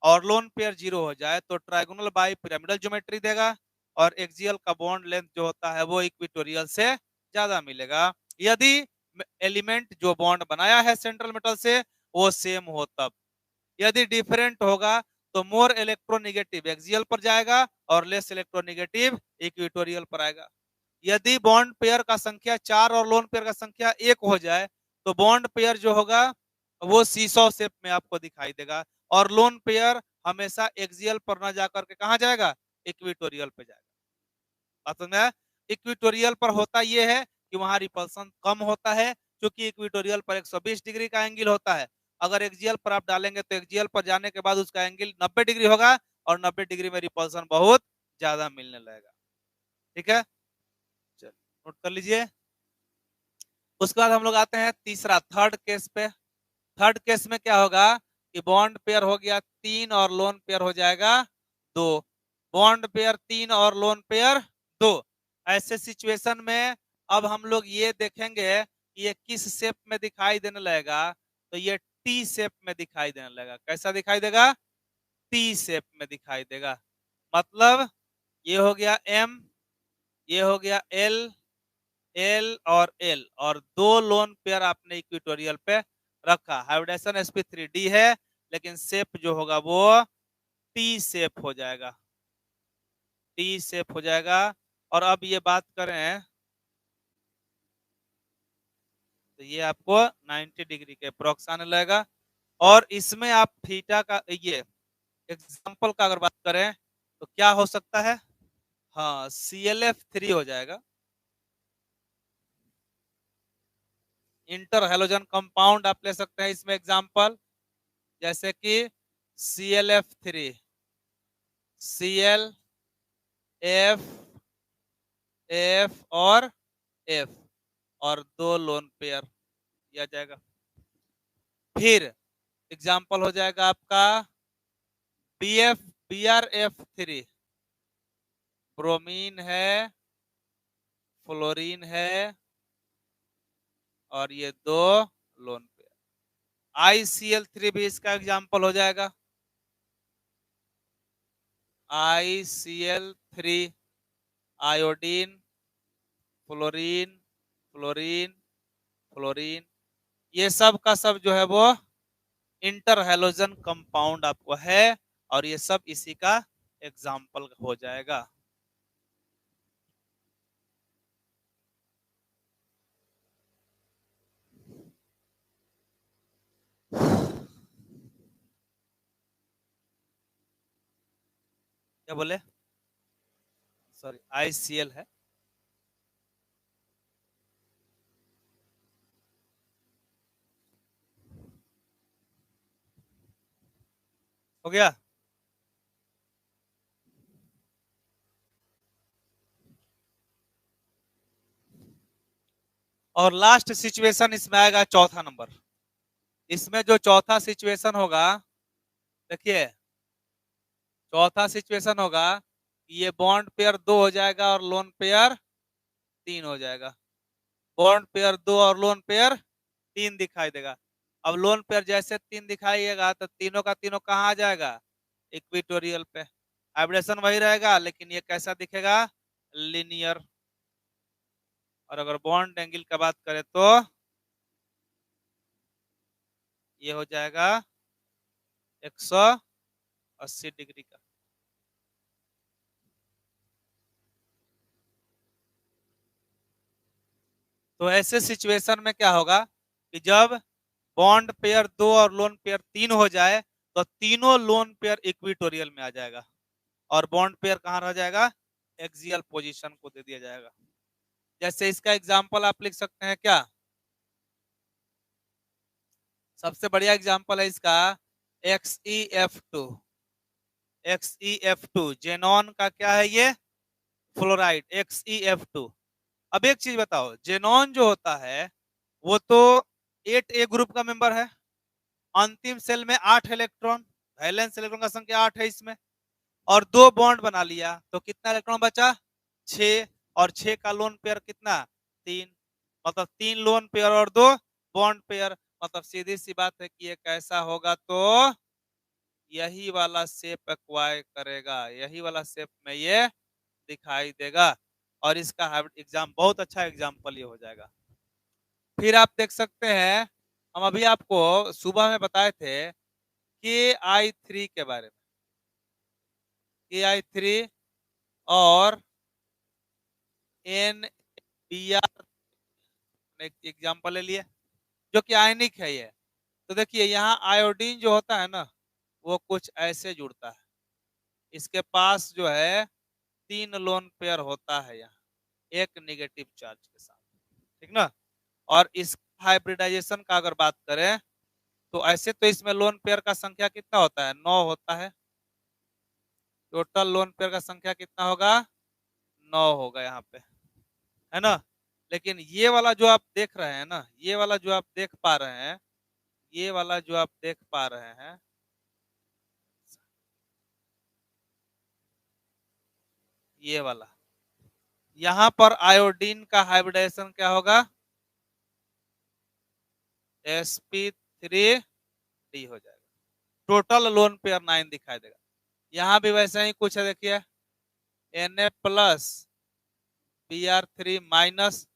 और लोन पेयर 0 हो जाए तो ट्राइगोनल बाई पिरामिडल ज्योमेट्री देगा और एक्सियल का बॉन्ड लेंथ जो होता है वो इक्वेटोरियल से ज्यादा मिलेगा यदि एलिमेंट जो बॉन्ड बनाया है सेंट्रल मेटल से वो सेम हो तब। यदि डिफरेंट होगा तो मोर इलेक्ट्रोनेगेटिव एक्सियल पर जाएगा और लेस इलेक्ट्रोनेगेटिव इक्वेटोरियल पर आएगा। यदि बॉन्ड पेयर का संख्या 4 और लोन पेयर का संख्या 1 हो जाए तो बॉन्ड पेयर जो होगा वो सीसॉ शेप में आपको दिखाई देगा और लोन पेयर हमेशा एक्सियल पर ना जाकर के कहां जाएगा, इक्वेटोरियल पे जाएगा। बात समझ में? इक्वेटोरियल पर होता यह है कि वहां रिपल्सन कम होता है क्योंकि इक्वेटोरियल पर 120 डिग्री का एंगल होता है। अगर एक्सियल पर आप डालेंगे तो एक्सियल पर जाने के बाद उसका एंगल 90 डिग्री होगा और 90 डिग्री में रिपल्सन बहुत ज्यादा मिलने लगेगा। ठीक है, चलिए नोट कर लीजिए। उसके बाद हम लोग आते हैं तीसरा थर्ड केस पे। थर्ड केस में क्या होगा कि बॉन्ड पेयर हो गया 3 और लोन पेयर हो जाएगा 2। बॉन्ड पेयर 3 और लोन पेयर 2। ऐसे सिचुएशन में अब हम लोग ये देखेंगे कि ये किस शेप में दिखाई देने लगेगा, तो ये टी शेप में दिखाई देने लगेगा। कैसा दिखाई देगा, टी शेप में दिखाई देगा। मतलब ये हो गया एम, ये हो गया एल, एल और एल और 2 लोन पेयर आपने इक्वेटोरियल पे रखा। हाइब्रिडेशन sp3d है लेकिन शेप जो होगा वो टी शेप हो जाएगा, टी शेप हो जाएगा। और अब ये बात करें तो ये आपको 90 डिग्री के अप्रोक्स आने लगेगा। और इसमें आप थीटा का ये एग्जांपल का अगर बात करें तो क्या हो सकता है, हाँ ClF3 हो जाएगा। इंटर हेलोजन कंपाउंड आप ले सकते हैं इसमें एग्जांपल, जैसे कि ClF3, Cl, F, F और F और 2 लोन पेयर दिया जाएगा। फिर एग्जांपल हो जाएगा आपका BF, BrF3, ब्रोमीन है, फ्लोरीन है और ये 2 लोन पेयर। ICl3 भी इसका एग्जांपल हो जाएगा। ICl3, iodine, fluorine, fluorine, fluorine, ये सब का सब जो है वो इंटर हेलोजन कंपाउंड आपको है और ये सब इसी का एग्जाम्पल हो जाएगा। क्या बोले, सॉरी ICl है। हो गया। और लास्ट सिचुएशन इसमें आएगा चौथा नंबर। इसमें जो चौथा सिचुएशन होगा, देखिए चौथा सिचुएशन होगा ये बॉन्ड पेयर 2 हो जाएगा और लोन पेयर 3 हो जाएगा। बॉन्ड पेयर 2 और लोन पेयर 3 दिखाई देगा। अब लोन पेयर जैसे 3 दिखाइएगा तो तीनों का तीनों कहाँ आ जाएगा, इक्वेटोरियल पे। वाइब्रेशन वही रहेगा लेकिन ये कैसा दिखेगा, लिनियर। और अगर बॉन्ड एंगल की बात करें तो ये हो जाएगा 180 डिग्री का। तो ऐसे सिचुएशन में क्या होगा कि जब बॉन्ड पेयर 2 और लोन पेयर 3 हो जाए तो तीनों लोन पेयर इक्वेटोरियल में आ जाएगा और बॉन्ड पेयर कहां रह जाएगा, एक्सियल पोजीशन को दे दिया जाएगा। जैसे इसका एग्जांपल आप लिख सकते हैं क्या, सबसे बढ़िया एग्जांपल है इसका XeF2। XeF2 जेनॉन का क्या है, ये फ्लोराइड XeF2। अब एक चीज बताओ, जेनॉन जो होता है वो तो 8A ग्रुप का मेंबर है। अंतिम सेल में 8 इलेक्ट्रॉन, वैलेंस इलेक्ट्रॉन का संख्या 8 है इसमें, और 2 बॉन्ड बना लिया तो कितना इलेक्ट्रॉन बचा, 6। और 6 का लोन पेयर कितना, 3। मतलब 3 लोन पेयर और 2 बॉन्ड पेयर। मतलब सीधी सी बात है कि ये कैसा होगा, तो यही वाला शेप एक्वायर करेगा, यही वाला शेप में ये दिखाई देगा। और इसका एग्जाम बहुत अच्छा एग्जाम्पल ये हो जाएगा। फिर आप देख सकते हैं, हम अभी आपको सुबह में बताए थे KI3 के बारे में, KI3 और NBr एग्जाम्पल ले लिए, जो कि आयनिक है ये। तो देखिए यहाँ आयोडीन जो होता है ना, वो कुछ ऐसे जुड़ता है, इसके पास जो है 3 लोन पेयर होता है यहाँ, एक नेगेटिव चार्ज के साथ, ठीक ना। और इस हाइब्रिडाइजेशन का अगर बात करें तो ऐसे तो इसमें लोन पेयर का संख्या कितना होता है, 9 होता है। टोटल लोन पेयर का संख्या कितना होगा, 9 होगा यहाँ पे, है ना। लेकिन ये वाला जो आप देख रहे हैं ना, ये वाला जो आप देख पा रहे हैं, ये वाला जो आप देख पा रहे हैं, ये वाला, यहाँ पर आयोडीन का हाइब्रिडाइजेशन क्या होगा, sp3d हो जाएगा। टोटल लोन पेयर 9 दिखाई देगा। यहाँ भी वैसे ही कुछ है, देखिए Na plus Br3 minus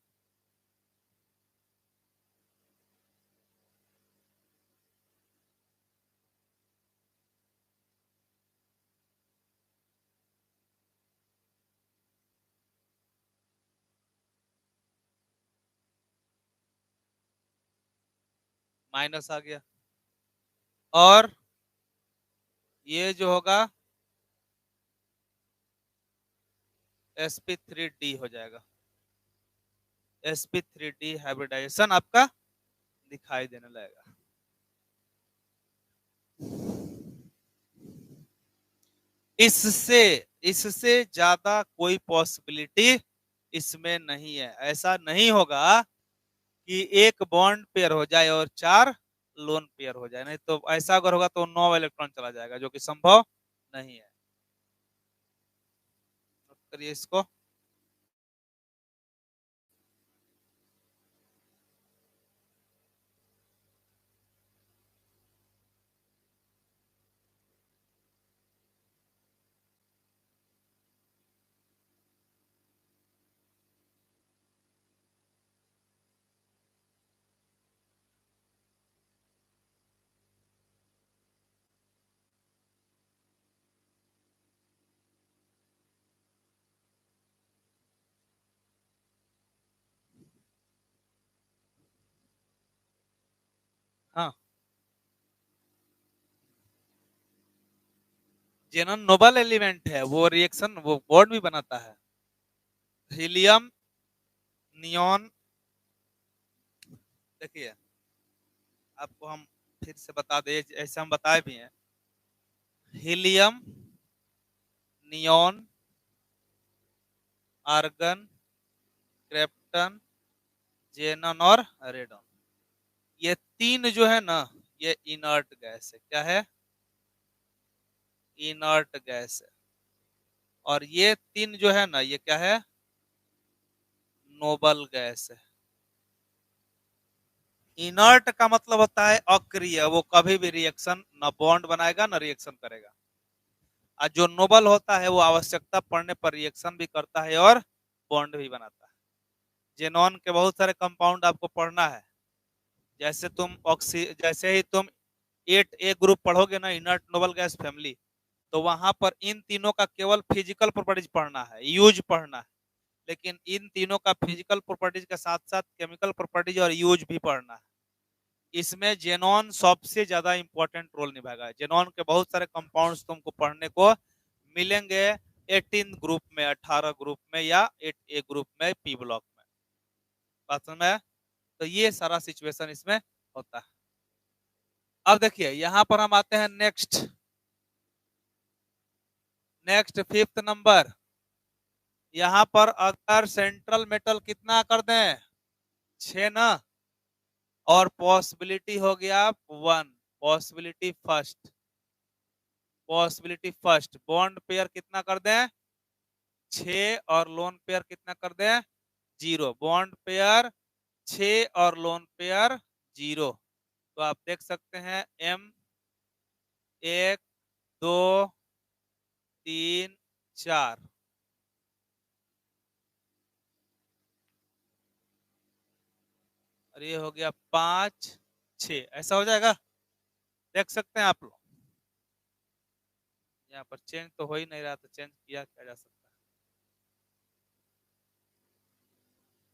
minus आ गया, और ये जो होगा sp3d हो जाएगा। sp3d हाइब्रिडाइजेशन आपका दिखाई देने लगेगा। इससे इससे ज्यादा कोई पॉसिबिलिटी इसमें नहीं है। ऐसा नहीं होगा कि एक बॉन्ड पेयर हो जाए और 4 लोन पेयर हो जाए, नहीं तो ऐसा अगर होगा तो 9 इलेक्ट्रॉन चला जाएगा, जो कि संभव नहीं है। करिए इसको। हाँ, जेनन नोबल एलिमेंट है, वो रिएक्शन वो बॉन्ड भी बनाता है। हीलियम नियॉन, देखिए आपको हम फिर से बता दें, ऐसे हम बताए भी हैं, हीलियम, नियॉन, आर्गन, क्रिप्टन, जेनन और रेडन, ये तीन जो है ना, ये इनर्ट गैस है। क्या है, इनर्ट गैस है। और ये तीन जो है ना, ये क्या है, नोबल गैस है। इनर्ट का मतलब होता है अक्रिय, वो कभी भी रिएक्शन न बॉन्ड बनाएगा न रिएक्शन करेगा। और जो नोबल होता है वो आवश्यकता पड़ने पर रिएक्शन भी करता है और बॉन्ड भी बनाता है। जेनॉन के बहुत सारे कंपाउंड आपको पढ़ना है। जैसे ही तुम 8A ग्रुप पढ़ोगे ना, इनर्ट नोबल गैस फैमिली, तो वहां पर इन तीनों का केवल फिजिकल प्रॉपर्टीज पढ़ना है, यूज पढ़ना है। लेकिन इन तीनों का फिजिकल प्रॉपर्टीज के साथ साथ केमिकल प्रॉपर्टीज और यूज भी पढ़ना है। इसमें जेनॉन सबसे ज्यादा इंपॉर्टेंट रोल निभाएगा। जेनॉन के बहुत सारे कंपाउंड्स तुमको पढ़ने को मिलेंगे 18 ग्रुप में, 18 ग्रुप में, या 8A ग्रुप में, पी ब्लॉक में। बात समझ में? तो ये सारा सिचुएशन इसमें होता है। अब देखिए यहां पर हम आते हैं नेक्स्ट फिफ्थ नंबर। यहां पर अगर सेंट्रल मेटल कितना कर दें, 6 ना, और पॉसिबिलिटी हो गया 1, पॉसिबिलिटी फर्स्ट बॉन्ड पेयर कितना कर दें, 6, और लोन पेयर कितना कर दें, 0। बॉन्ड पेयर 6 और लोन पेयर 0। तो आप देख सकते हैं M1 2 3 4 और ये हो गया 5 6, ऐसा हो जाएगा। देख सकते हैं आप लोग, यहाँ पर चेंज तो हो ही नहीं रहा, तो चेंज किया क्या जा सकता है,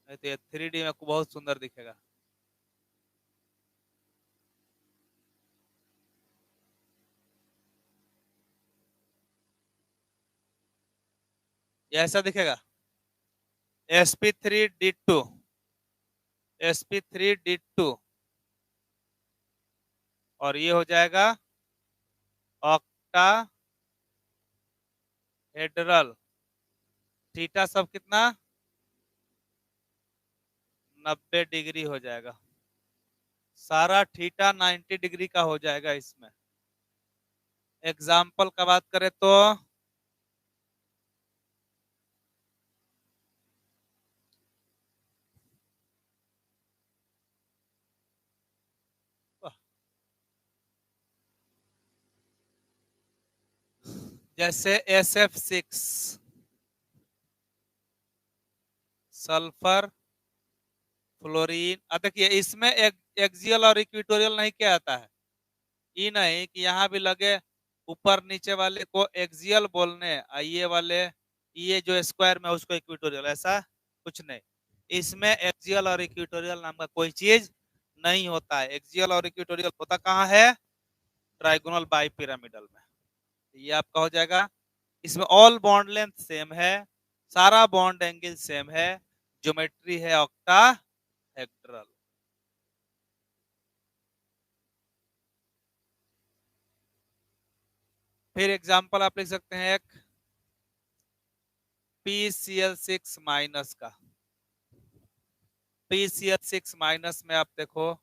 नहीं तो ये 3D में बहुत सुंदर दिखेगा। ये ऐसा दिखेगा, sp3d2 sp3d2 और ये हो जाएगा ऑक्टा हेड्रल। थीटा सब कितना, 90 डिग्री हो जाएगा, सारा थीटा 90 डिग्री का हो जाएगा इसमें। एग्जाम्पल का बात करें तो जैसे SF6 सल्फर फ्लोरीन, देखिए इसमें एक्सियल और इक्वेटोरियल नहीं क्या आता है, ये नहीं कि यहाँ भी लगे ऊपर नीचे वाले को एक्सियल बोलने, ये वाले ये जो स्क्वायर में उसको इक्वेटोरियल, ऐसा कुछ नहीं। इसमें एक्सियल और इक्वेटोरियल नाम का कोई चीज नहीं होता है। एक्सियल और इक्वेटोरियल होता कहाँ है, ट्राइगोनल बाई पिरामिडल में। ये आपका हो जाएगा। इसमें ऑल बॉन्ड लेंथ सेम है, सारा बॉन्ड एंगल सेम है, ज्योमेट्री है ऑक्टाहेड्रल। फिर एग्जांपल आप लिख सकते हैं एक PCl6 माइनस का। PCl6 माइनस में आप देखो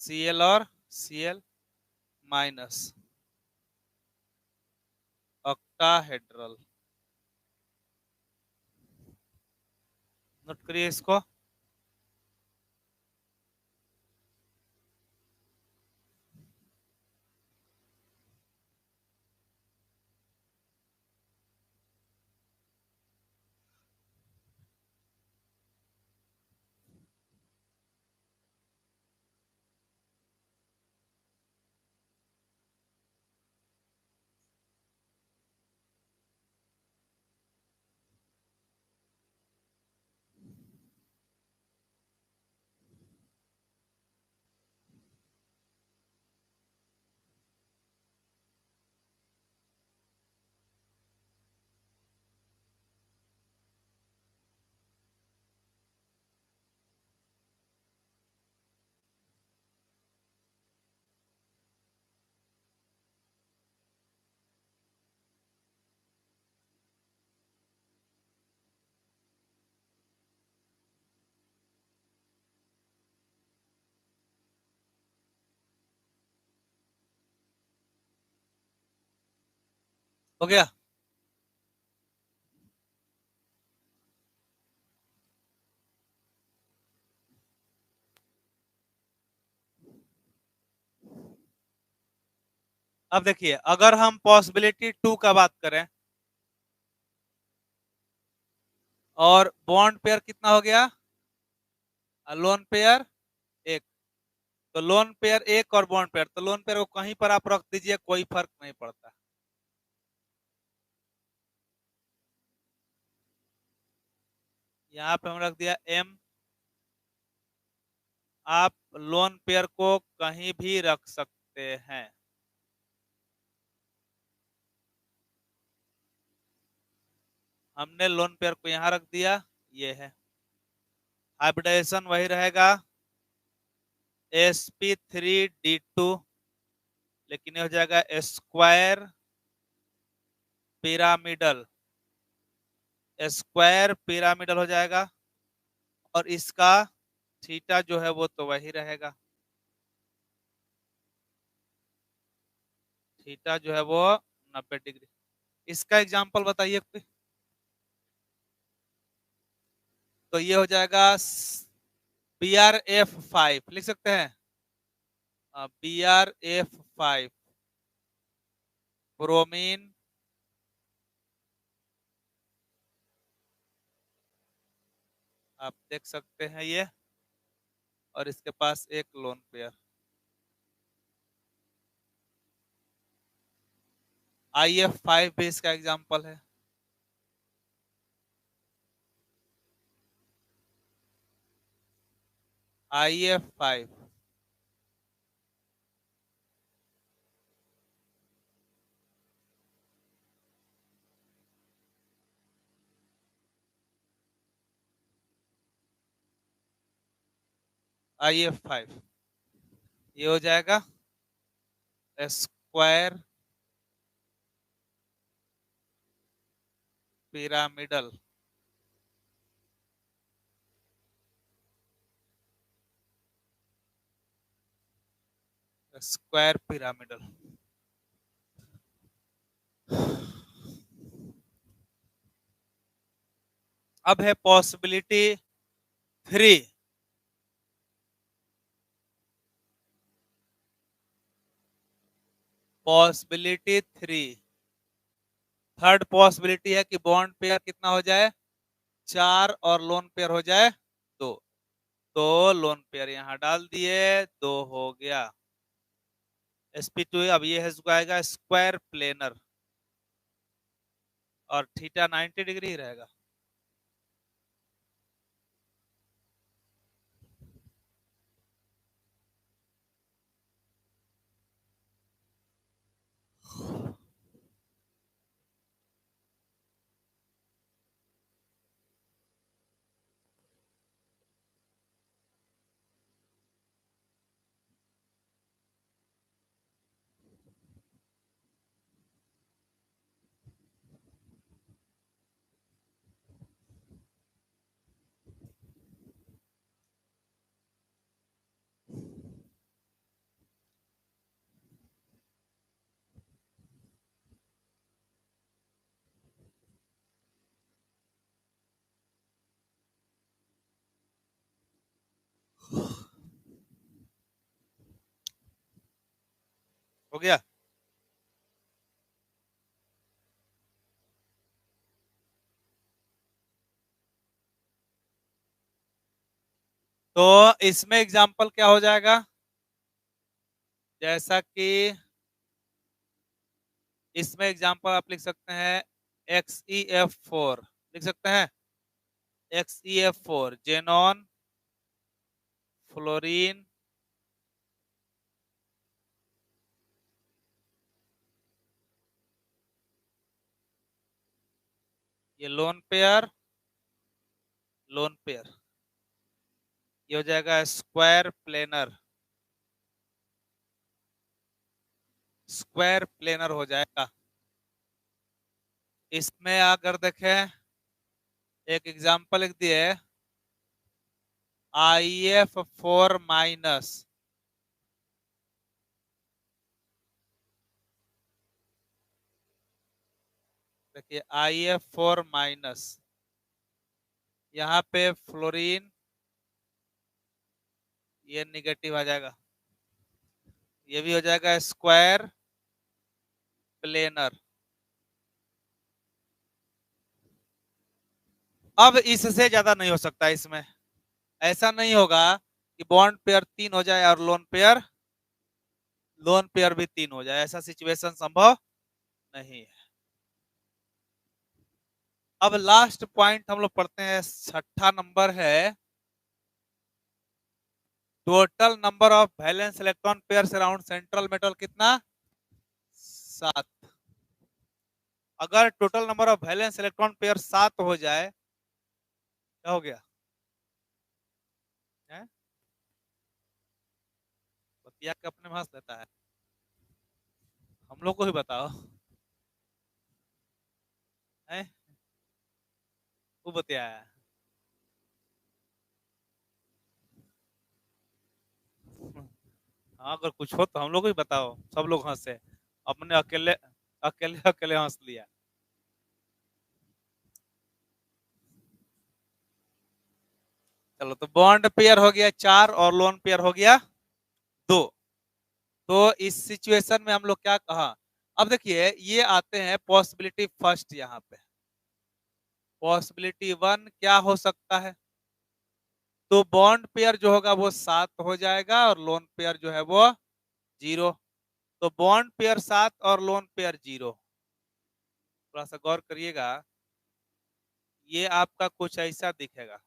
Cl और Cl माइनस ऑक्टाहेड्रल। नोट करिए इसको। हो गया। अब देखिए अगर हम पॉसिबिलिटी 2 का बात करें और बॉन्ड पेयर कितना हो गया, लोन पेयर एक, तो लोन पेयर एक और बॉन्ड पेयर, तो लोन पेयर को कहीं पर आप रख दीजिए, कोई फर्क नहीं पड़ता। यहाँ पे हम रख दिया M। आप लोन पेयर को कहीं भी रख सकते हैं। हमने लोन पेयर को यहाँ रख दिया, ये है। हाइब्रिडाइजेशन वही रहेगा sp3d2, लेकिन ये हो जाएगा स्क्वायर पिरामिडल, स्क्वायर पिरामिडल हो जाएगा। और इसका थीटा जो है वो तो वही रहेगा, थीटा जो है वो 90 डिग्री। इसका एग्जांपल बताइए कोई। तो ये हो जाएगा BrF5 लिख सकते हैं, BrF5 ब्रोमीन आप देख सकते हैं ये, और इसके पास एक लोन पेयर। IF5 भी इसका एग्जांपल है। IF5 IF5 ये हो जाएगा स्क्वायर पिरामिडल। Square pyramidal. अब है पॉसिबिलिटी 3। पॉसिबिलिटी 3, थर्ड पॉसिबिलिटी है कि बॉन्ड पेयर कितना हो जाए 4 और लोन पेयर हो जाए 2। तो लोन पेयर यहां डाल दिए, 2 हो गया। sp2 अब ये है आएगा स्क्वायर प्लेनर, और थीटा 90 डिग्री ही रहेगा। हो गया। तो इसमें एग्जाम्पल क्या हो जाएगा, जैसा कि इसमें एग्जाम्पल आप लिख सकते हैं XeF4 लिख सकते हैं, XeF4 जेनॉन फ्लोरीन ये लोन पेयर, लोन पेयर ये हो जाएगा स्क्वायर प्लेनर, स्क्वायर प्लेनर हो जाएगा। इसमें अगर देखें एक एग्जाम्पल लिख दिए IF4 माइनस, देखिए IF4 माइनस, यहाँ पे फ्लोरीन ये निगेटिव आ जाएगा, ये भी हो जाएगा स्क्वायर प्लेनर। अब इससे ज्यादा नहीं हो सकता, इसमें ऐसा नहीं होगा कि बॉन्ड पेयर 3 हो जाए और लोन पेयर भी 3 हो जाए, ऐसा सिचुएशन संभव नहीं है। अब लास्ट पॉइंट हम लोग पढ़ते हैं, छठा नंबर है total number of valence electron pairs around central metal कितना 7। अगर total number of valence electron pair 7 हो जाए क्या हो गया है? बतिया के अपने में हंस देता है, हम लोग को ही बताओ है वो बतिया है। हाँ अगर कुछ हो तो हम लोग को ही बताओ, सब लोग हंसे, अपने अकेले अकेले अकेले हंस लिया। चलो, तो बॉन्ड पेयर हो गया 4 और लोन पेयर हो गया 2। तो इस सिचुएशन में हम लोग क्या कहा, अब देखिए ये आते हैं पॉसिबिलिटी फर्स्ट। यहाँ पे पॉसिबिलिटी 1 क्या हो सकता है, तो बॉन्ड पेयर जो होगा वो 7 हो जाएगा और लोन पेयर जो है वो 0। तो बॉन्ड पेयर 7 और लोन पेयर 0। थोड़ा सा गौर करिएगा, ये आपका कुछ ऐसा दिखेगा।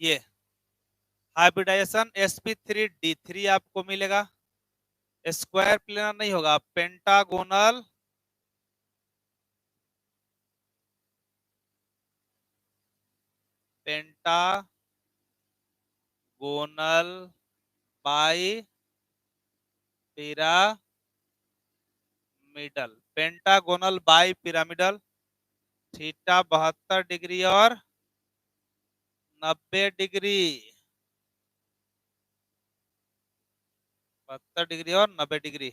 ये हाइब्रिडाइजेशन sp3d3 आपको मिलेगा। स्क्वायर प्लेनर नहीं होगा, pentagonal bi pyramidal. Pentagonal bi pyramidal, theta 72 degree और 90 डिग्री। 72 डिग्री और 90 डिग्री।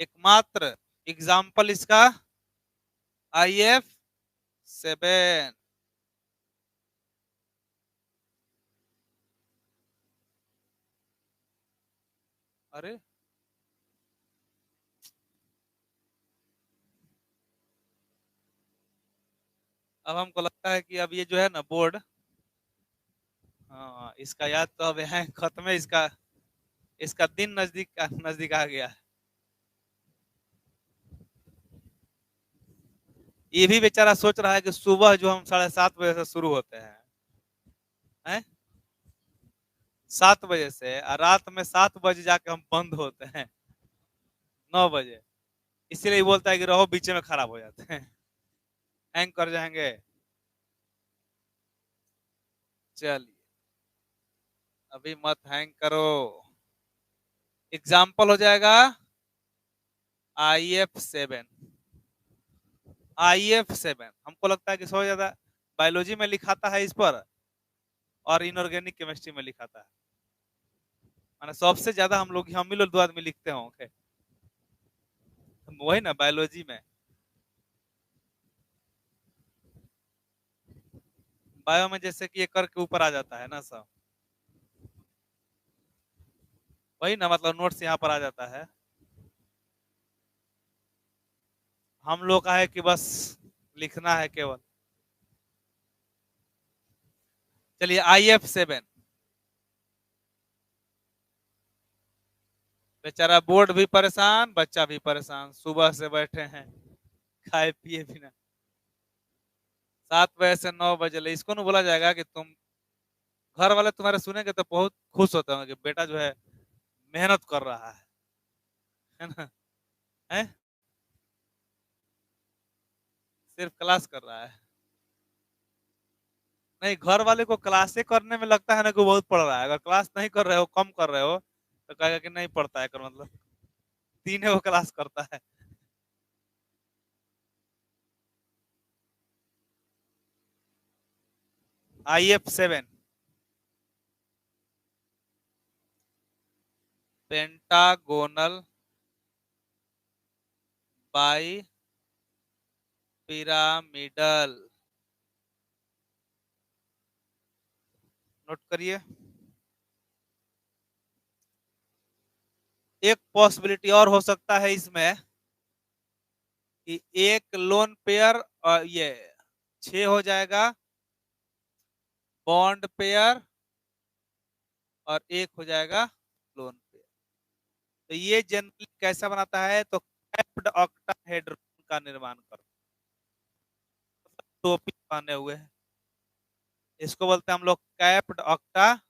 एकमात्र एग्जाम्पल इसका IF7। अरे अब हमको लगता है कि अब ये जो है ना बोर्ड, हाँ इसका याद तो अब यहाँ खत्म है। इसका इसका दिन नजदीक नजदीक आ गया है। ये भी बेचारा सोच रहा है कि सुबह जो हम 7:30 बजे से शुरू होते हैं 7 बजे से, और रात में 7 बजे जाके हम बंद होते हैं 9 बजे। इसीलिए बोलता है कि रहो, बीच में खराब हो जाते हैं, हैंग कर जाएंगे। चलिए अभी मत हैंग करो। एग्जाम्पल हो जाएगा IF7। IF7 हमको लगता है कि सबसे ज्यादा बायोलॉजी में लिखाता है इस पर, और इनऑर्गेनिक केमिस्ट्री में लिखाता है। माने सबसे ज्यादा हम ही लोग 2 आदमी लिखते होंगे, वही ना बायोलॉजी में। बायो में जैसे कि ये कर के ऊपर आ जाता है ना सब, वही ना, मतलब नोट्स यहाँ पर आ जाता है। हम लोग का है कि बस लिखना है केवल। चलिए IF7। बेचारा बोर्ड भी परेशान, बच्चा भी परेशान, सुबह से बैठे हैं खाए पिए बिना। 7 बजे से 9 बजे ले, इसको ना बोला जाएगा कि तुम, घर वाले तुम्हारे सुनेंगे तो बहुत खुश होते होंगे कि बेटा जो है मेहनत कर रहा है ना। है, सिर्फ क्लास कर रहा है। नहीं, घर वाले को क्लासे करने में लगता है ना कि वो बहुत पढ़ रहा है। अगर क्लास नहीं कर रहे हो, कम कर रहे हो, तो कहेगा कि नहीं पढ़ता है, कर मतलब 3 है वो क्लास करता है। IF7 pentagonal bi pyramidal. Note करिए। एक पॉसिबिलिटी और हो सकता है इसमें कि एक लोन पेयर और ये 6 हो जाएगा, बॉन्ड पेयर और एक हो जाएगा लोन पेयर। तो ये जनरली कैसा बनाता है, तो कैप्ड ऑक्टाहेड्रॉन का निर्माण करता है। टोपी पहने हुए है, इसको बोलते हैं हम लोग कैप्ड ऑक्टाहेड्रॉन।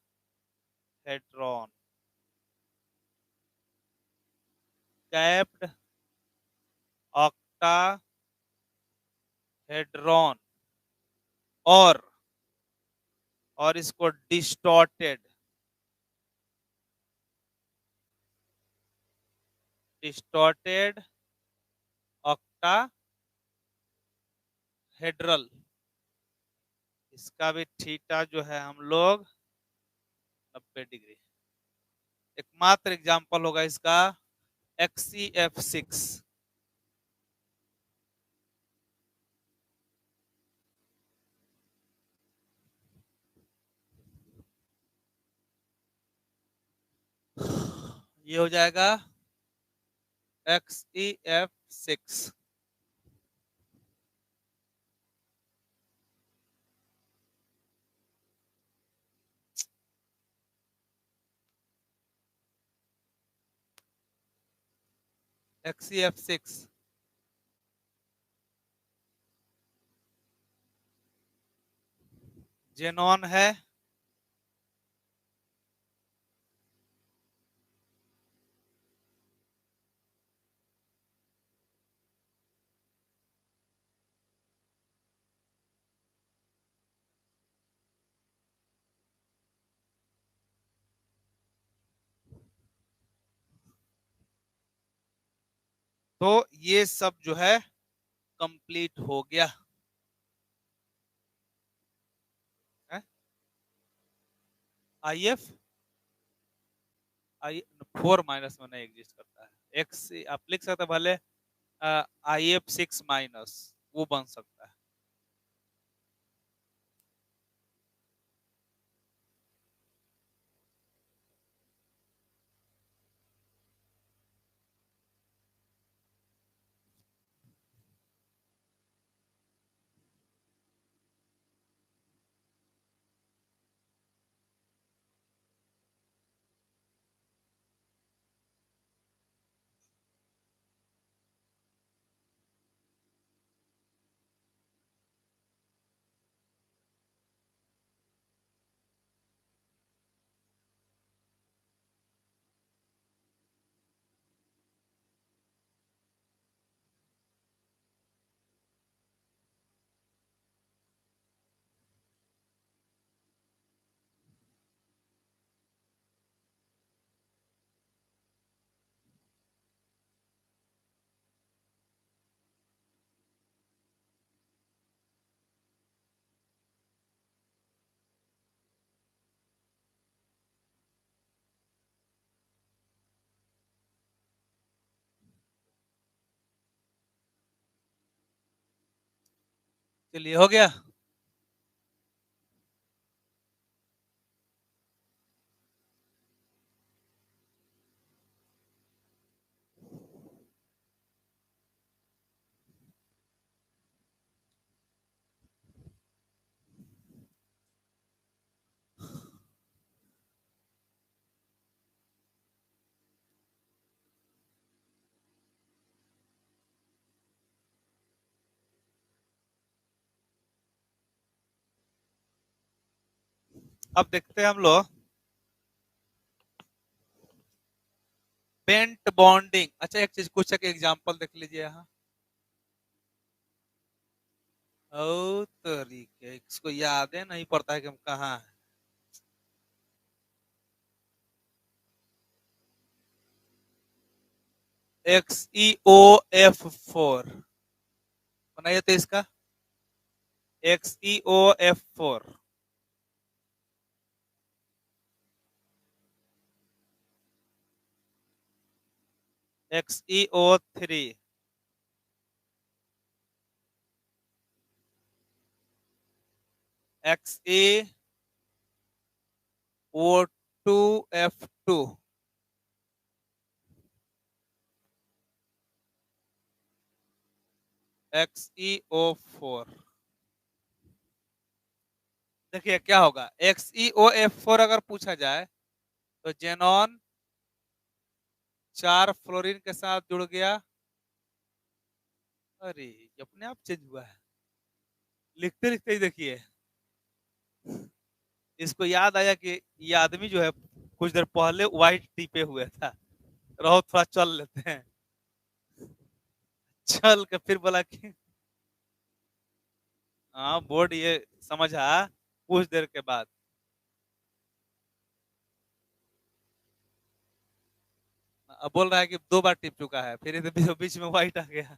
Capped octahedron. और इसको डिस्टॉर्टेड डिस्टॉर्टेड ऑक्टाहेड्रल, इसका भी थीटा जो है हम लोग 90 डिग्री। एकमात्र एग्जाम्पल होगा इसका XCF6। ये हो जाएगा XeF6। XeF6 जेनॉन है। तो ये सब जो है कंप्लीट हो गया है। IF आई 4 माइनस में नहीं एग्जिस्ट करता है। एक्स आप लिख सकते हैं भले IF6 माइनस, वो बन सकता है। चलिए हो गया। अब देखते हैं हम लोग बेंट बॉन्डिंग। अच्छा एक चीज, कुछ एक एग्जांपल देख लीजिए यहाँ। ओ तरीके, इसको याद है नहीं पड़ता है कि हम कहाँ हैं। XeOF4 बनाइए तो इसका XeOF4। XeO3। XeO2F2। XeO4। देखिए क्या होगा, XeOF4 अगर पूछा जाए तो जेनॉन 4 फ्लोरीन के साथ जुड़ गया। अरे ये अपने आप चेंज हुआ है, लिखते लिखते ही देखिए। इसको याद आया कि ये आदमी जो है कुछ देर पहले व्हाइट टी पे हुआ था, रहो थोड़ा चल लेते हैं। चल के फिर बोला कि हाँ बोर्ड ये समझा कुछ देर के बाद। अब बोल रहा है कि 2 बार टिप चुका है, फिर इधर बीच में व्हाइट आ गया।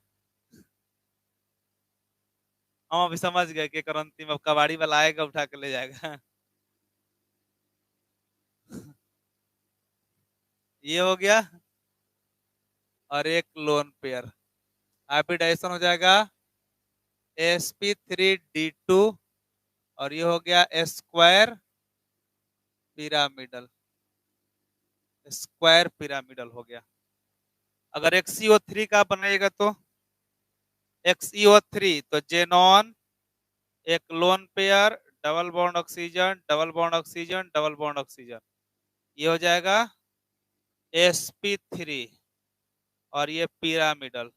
हम अभी समझ गए कि करंती में कबाड़ी वाला आएगा उठा के ले जाएगा। ये हो गया। और एक लोन पेयर हाइब्रिडाइजेशन हो जाएगा sp3d2। और ये हो गया स्क्वायर पिरामिडल। स्क्वायर पिरामिडल हो गया। अगर XeO3 का बनाइएगा तो XeO3 तो जेनॉन, एक lone pair, double bond oxygen, double bond oxygen, double bond oxygen, ये हो जाएगा sp3 और ये पिरामिडल,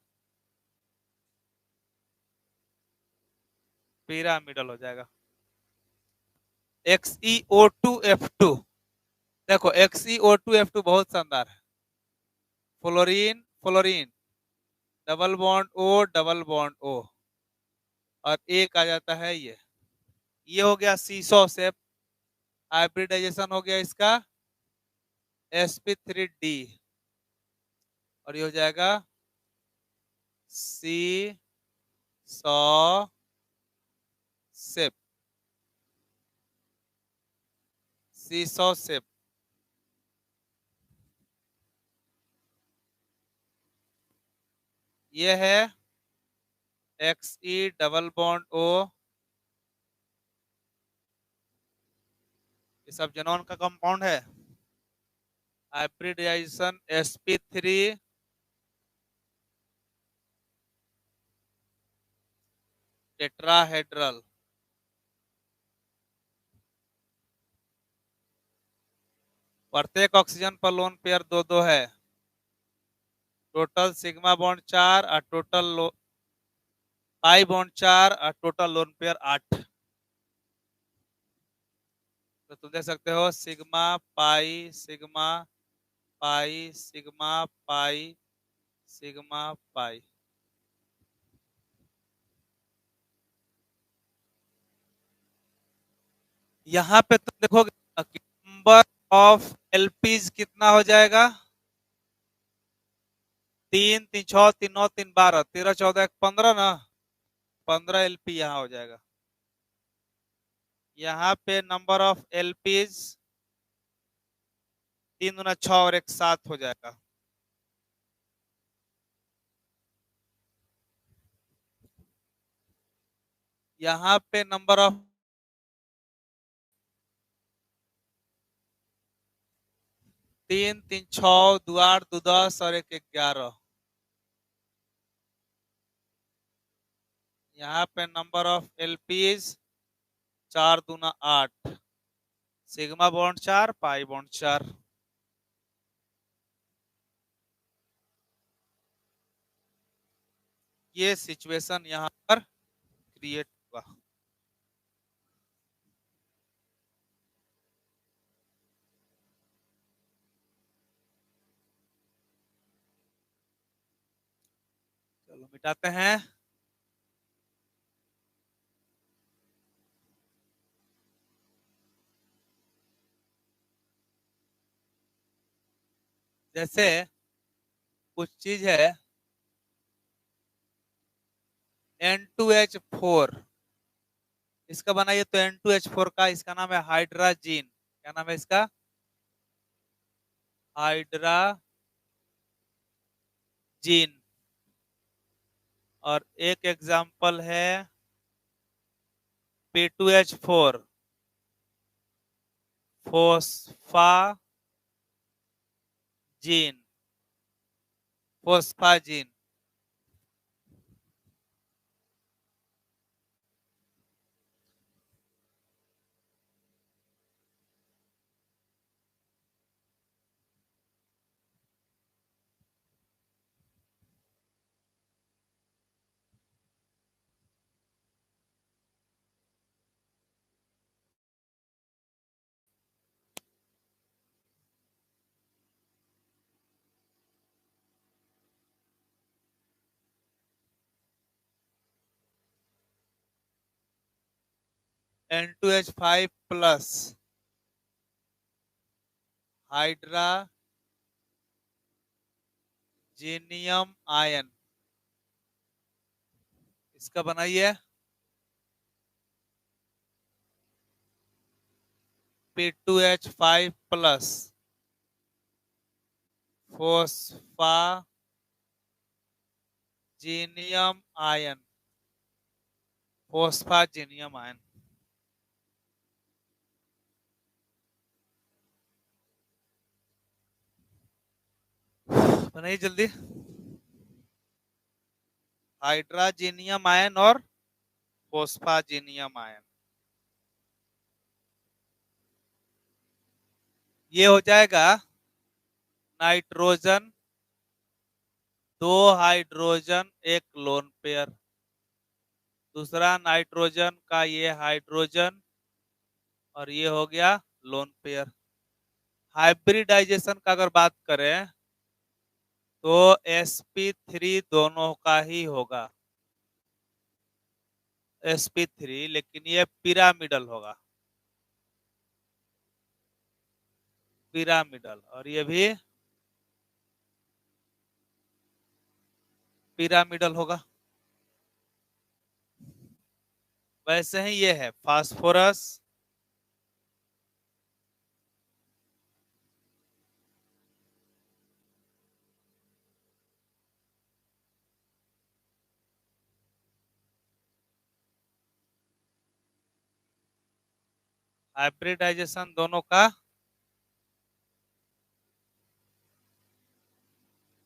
पिरामिडल हो जाएगा। XeO2F2, देखो XeO2F2 बहुत शानदार है। Fluorine fluorine, double bond O, double bond O, और एक आ जाता है ये हो गया सीसो शेप, हाइब्रिडाइजेशन हो गया इसका sp3d, और ये हो जाएगा सी सौ शेप, सीसो शेप। ये है Xe डबल बॉन्ड O, ये सब जेनॉन का कंपाउंड है। हाइब्रिडाइजेशन sp3 टेट्राहेड्रल, प्रत्येक ऑक्सीजन पर लोन पेयर दो दो है, टोटल सिग्मा बॉन्ड 4 और टोटल पाई बॉन्ड 4 और टोटल लोन पेयर 8। तो तुम देख सकते हो sigma pi sigma pi sigma pi sigma pi. यहाँ पे तुम देखोगे नंबर ऑफ एलपीज कितना हो जाएगा, 3 3 6 3 9 3 12 13 14 15 ना, 15 एलपी यहाँ हो जाएगा। यहाँ पे नंबर ऑफ एलपीज 3 गुना 6 और 1 7 हो जाएगा। यहाँ पे नंबर ऑफ 3 3 6 2 8 2 10 और 1 11। यहाँ पे नंबर ऑफ एलपीज 4 दूना 8, सिग्मा बॉन्ड 4 पाई बॉन्ड 4। ये सिचुएशन यहाँ पर क्रिएट हुआ। चलो मिटाते हैं। जैसे कुछ चीज है N2H4, इसका बनाइए तो N2H4 का, इसका नाम है हाइड्राजीन। क्या नाम है इसका, हाइड्राजीन। और एक एग्जांपल है P2H4 फोस्फाजीन, फोस्फाजीन। N2H5 प्लस हाइड्राजीनियम आयन, इसका बनाइए P2H5 प्लस फोस्फाजीनियम आयन, फोस्फाजीनियम आयन। बनाइए जल्दी। हाइड्रोजीनियम आयन और फोस्फाजीनियम आयन, ये हो जाएगा नाइट्रोजन, 2 हाइड्रोजन, 1 लोन पेयर। दूसरा नाइट्रोजन का ये हाइड्रोजन और ये हो गया लोन पेयर। हाइब्रिडाइजेशन का अगर बात करें तो sp3 दोनों का ही होगा, sp3, लेकिन ये पिरामिडल होगा, पिरामिडल, और ये भी पिरामिडल होगा। वैसे ही ये है फास्फोरस, हाइब्रिडाइजेशन दोनों का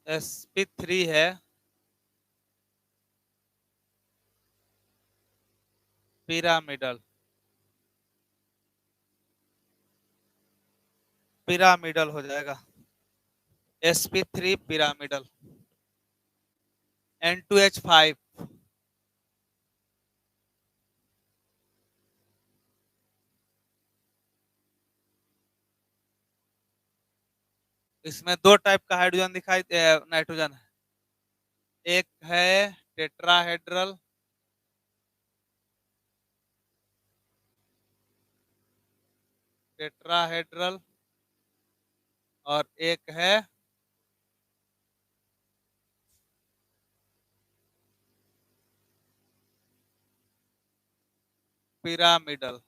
sp3 है, पिरामिडल, पिरामिडल हो जाएगा, sp3 पिरामिडल। N2H5, इसमें 2 टाइप का हाइड्रोजन दिखाई, नाइट्रोजन है। एक है टेट्राहेड्रल, टेट्राहेड्रल, और एक है पिरामिडल।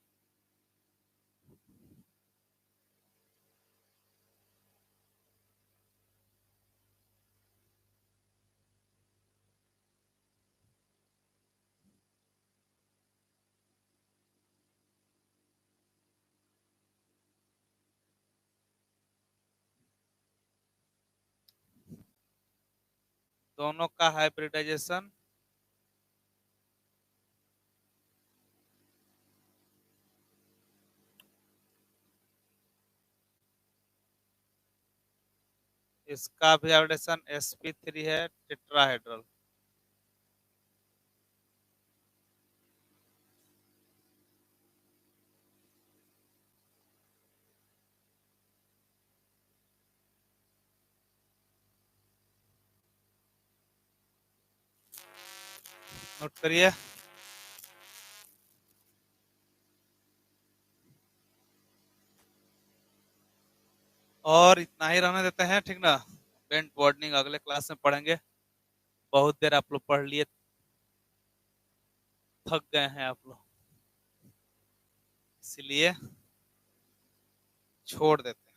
दोनों का हाइब्रिडाइजेशन इसका भी हाइब्रिडेशन sp3 है, टेट्राहेड्रल। नोट करिए। और इतना ही रहने देते हैं, ठीक ना। बेंट वार्डनिंग अगले क्लास में पढ़ेंगे। बहुत देर आप लोग पढ़ लिए, थक गए हैं आप लोग, इसलिए छोड़ देते हैं।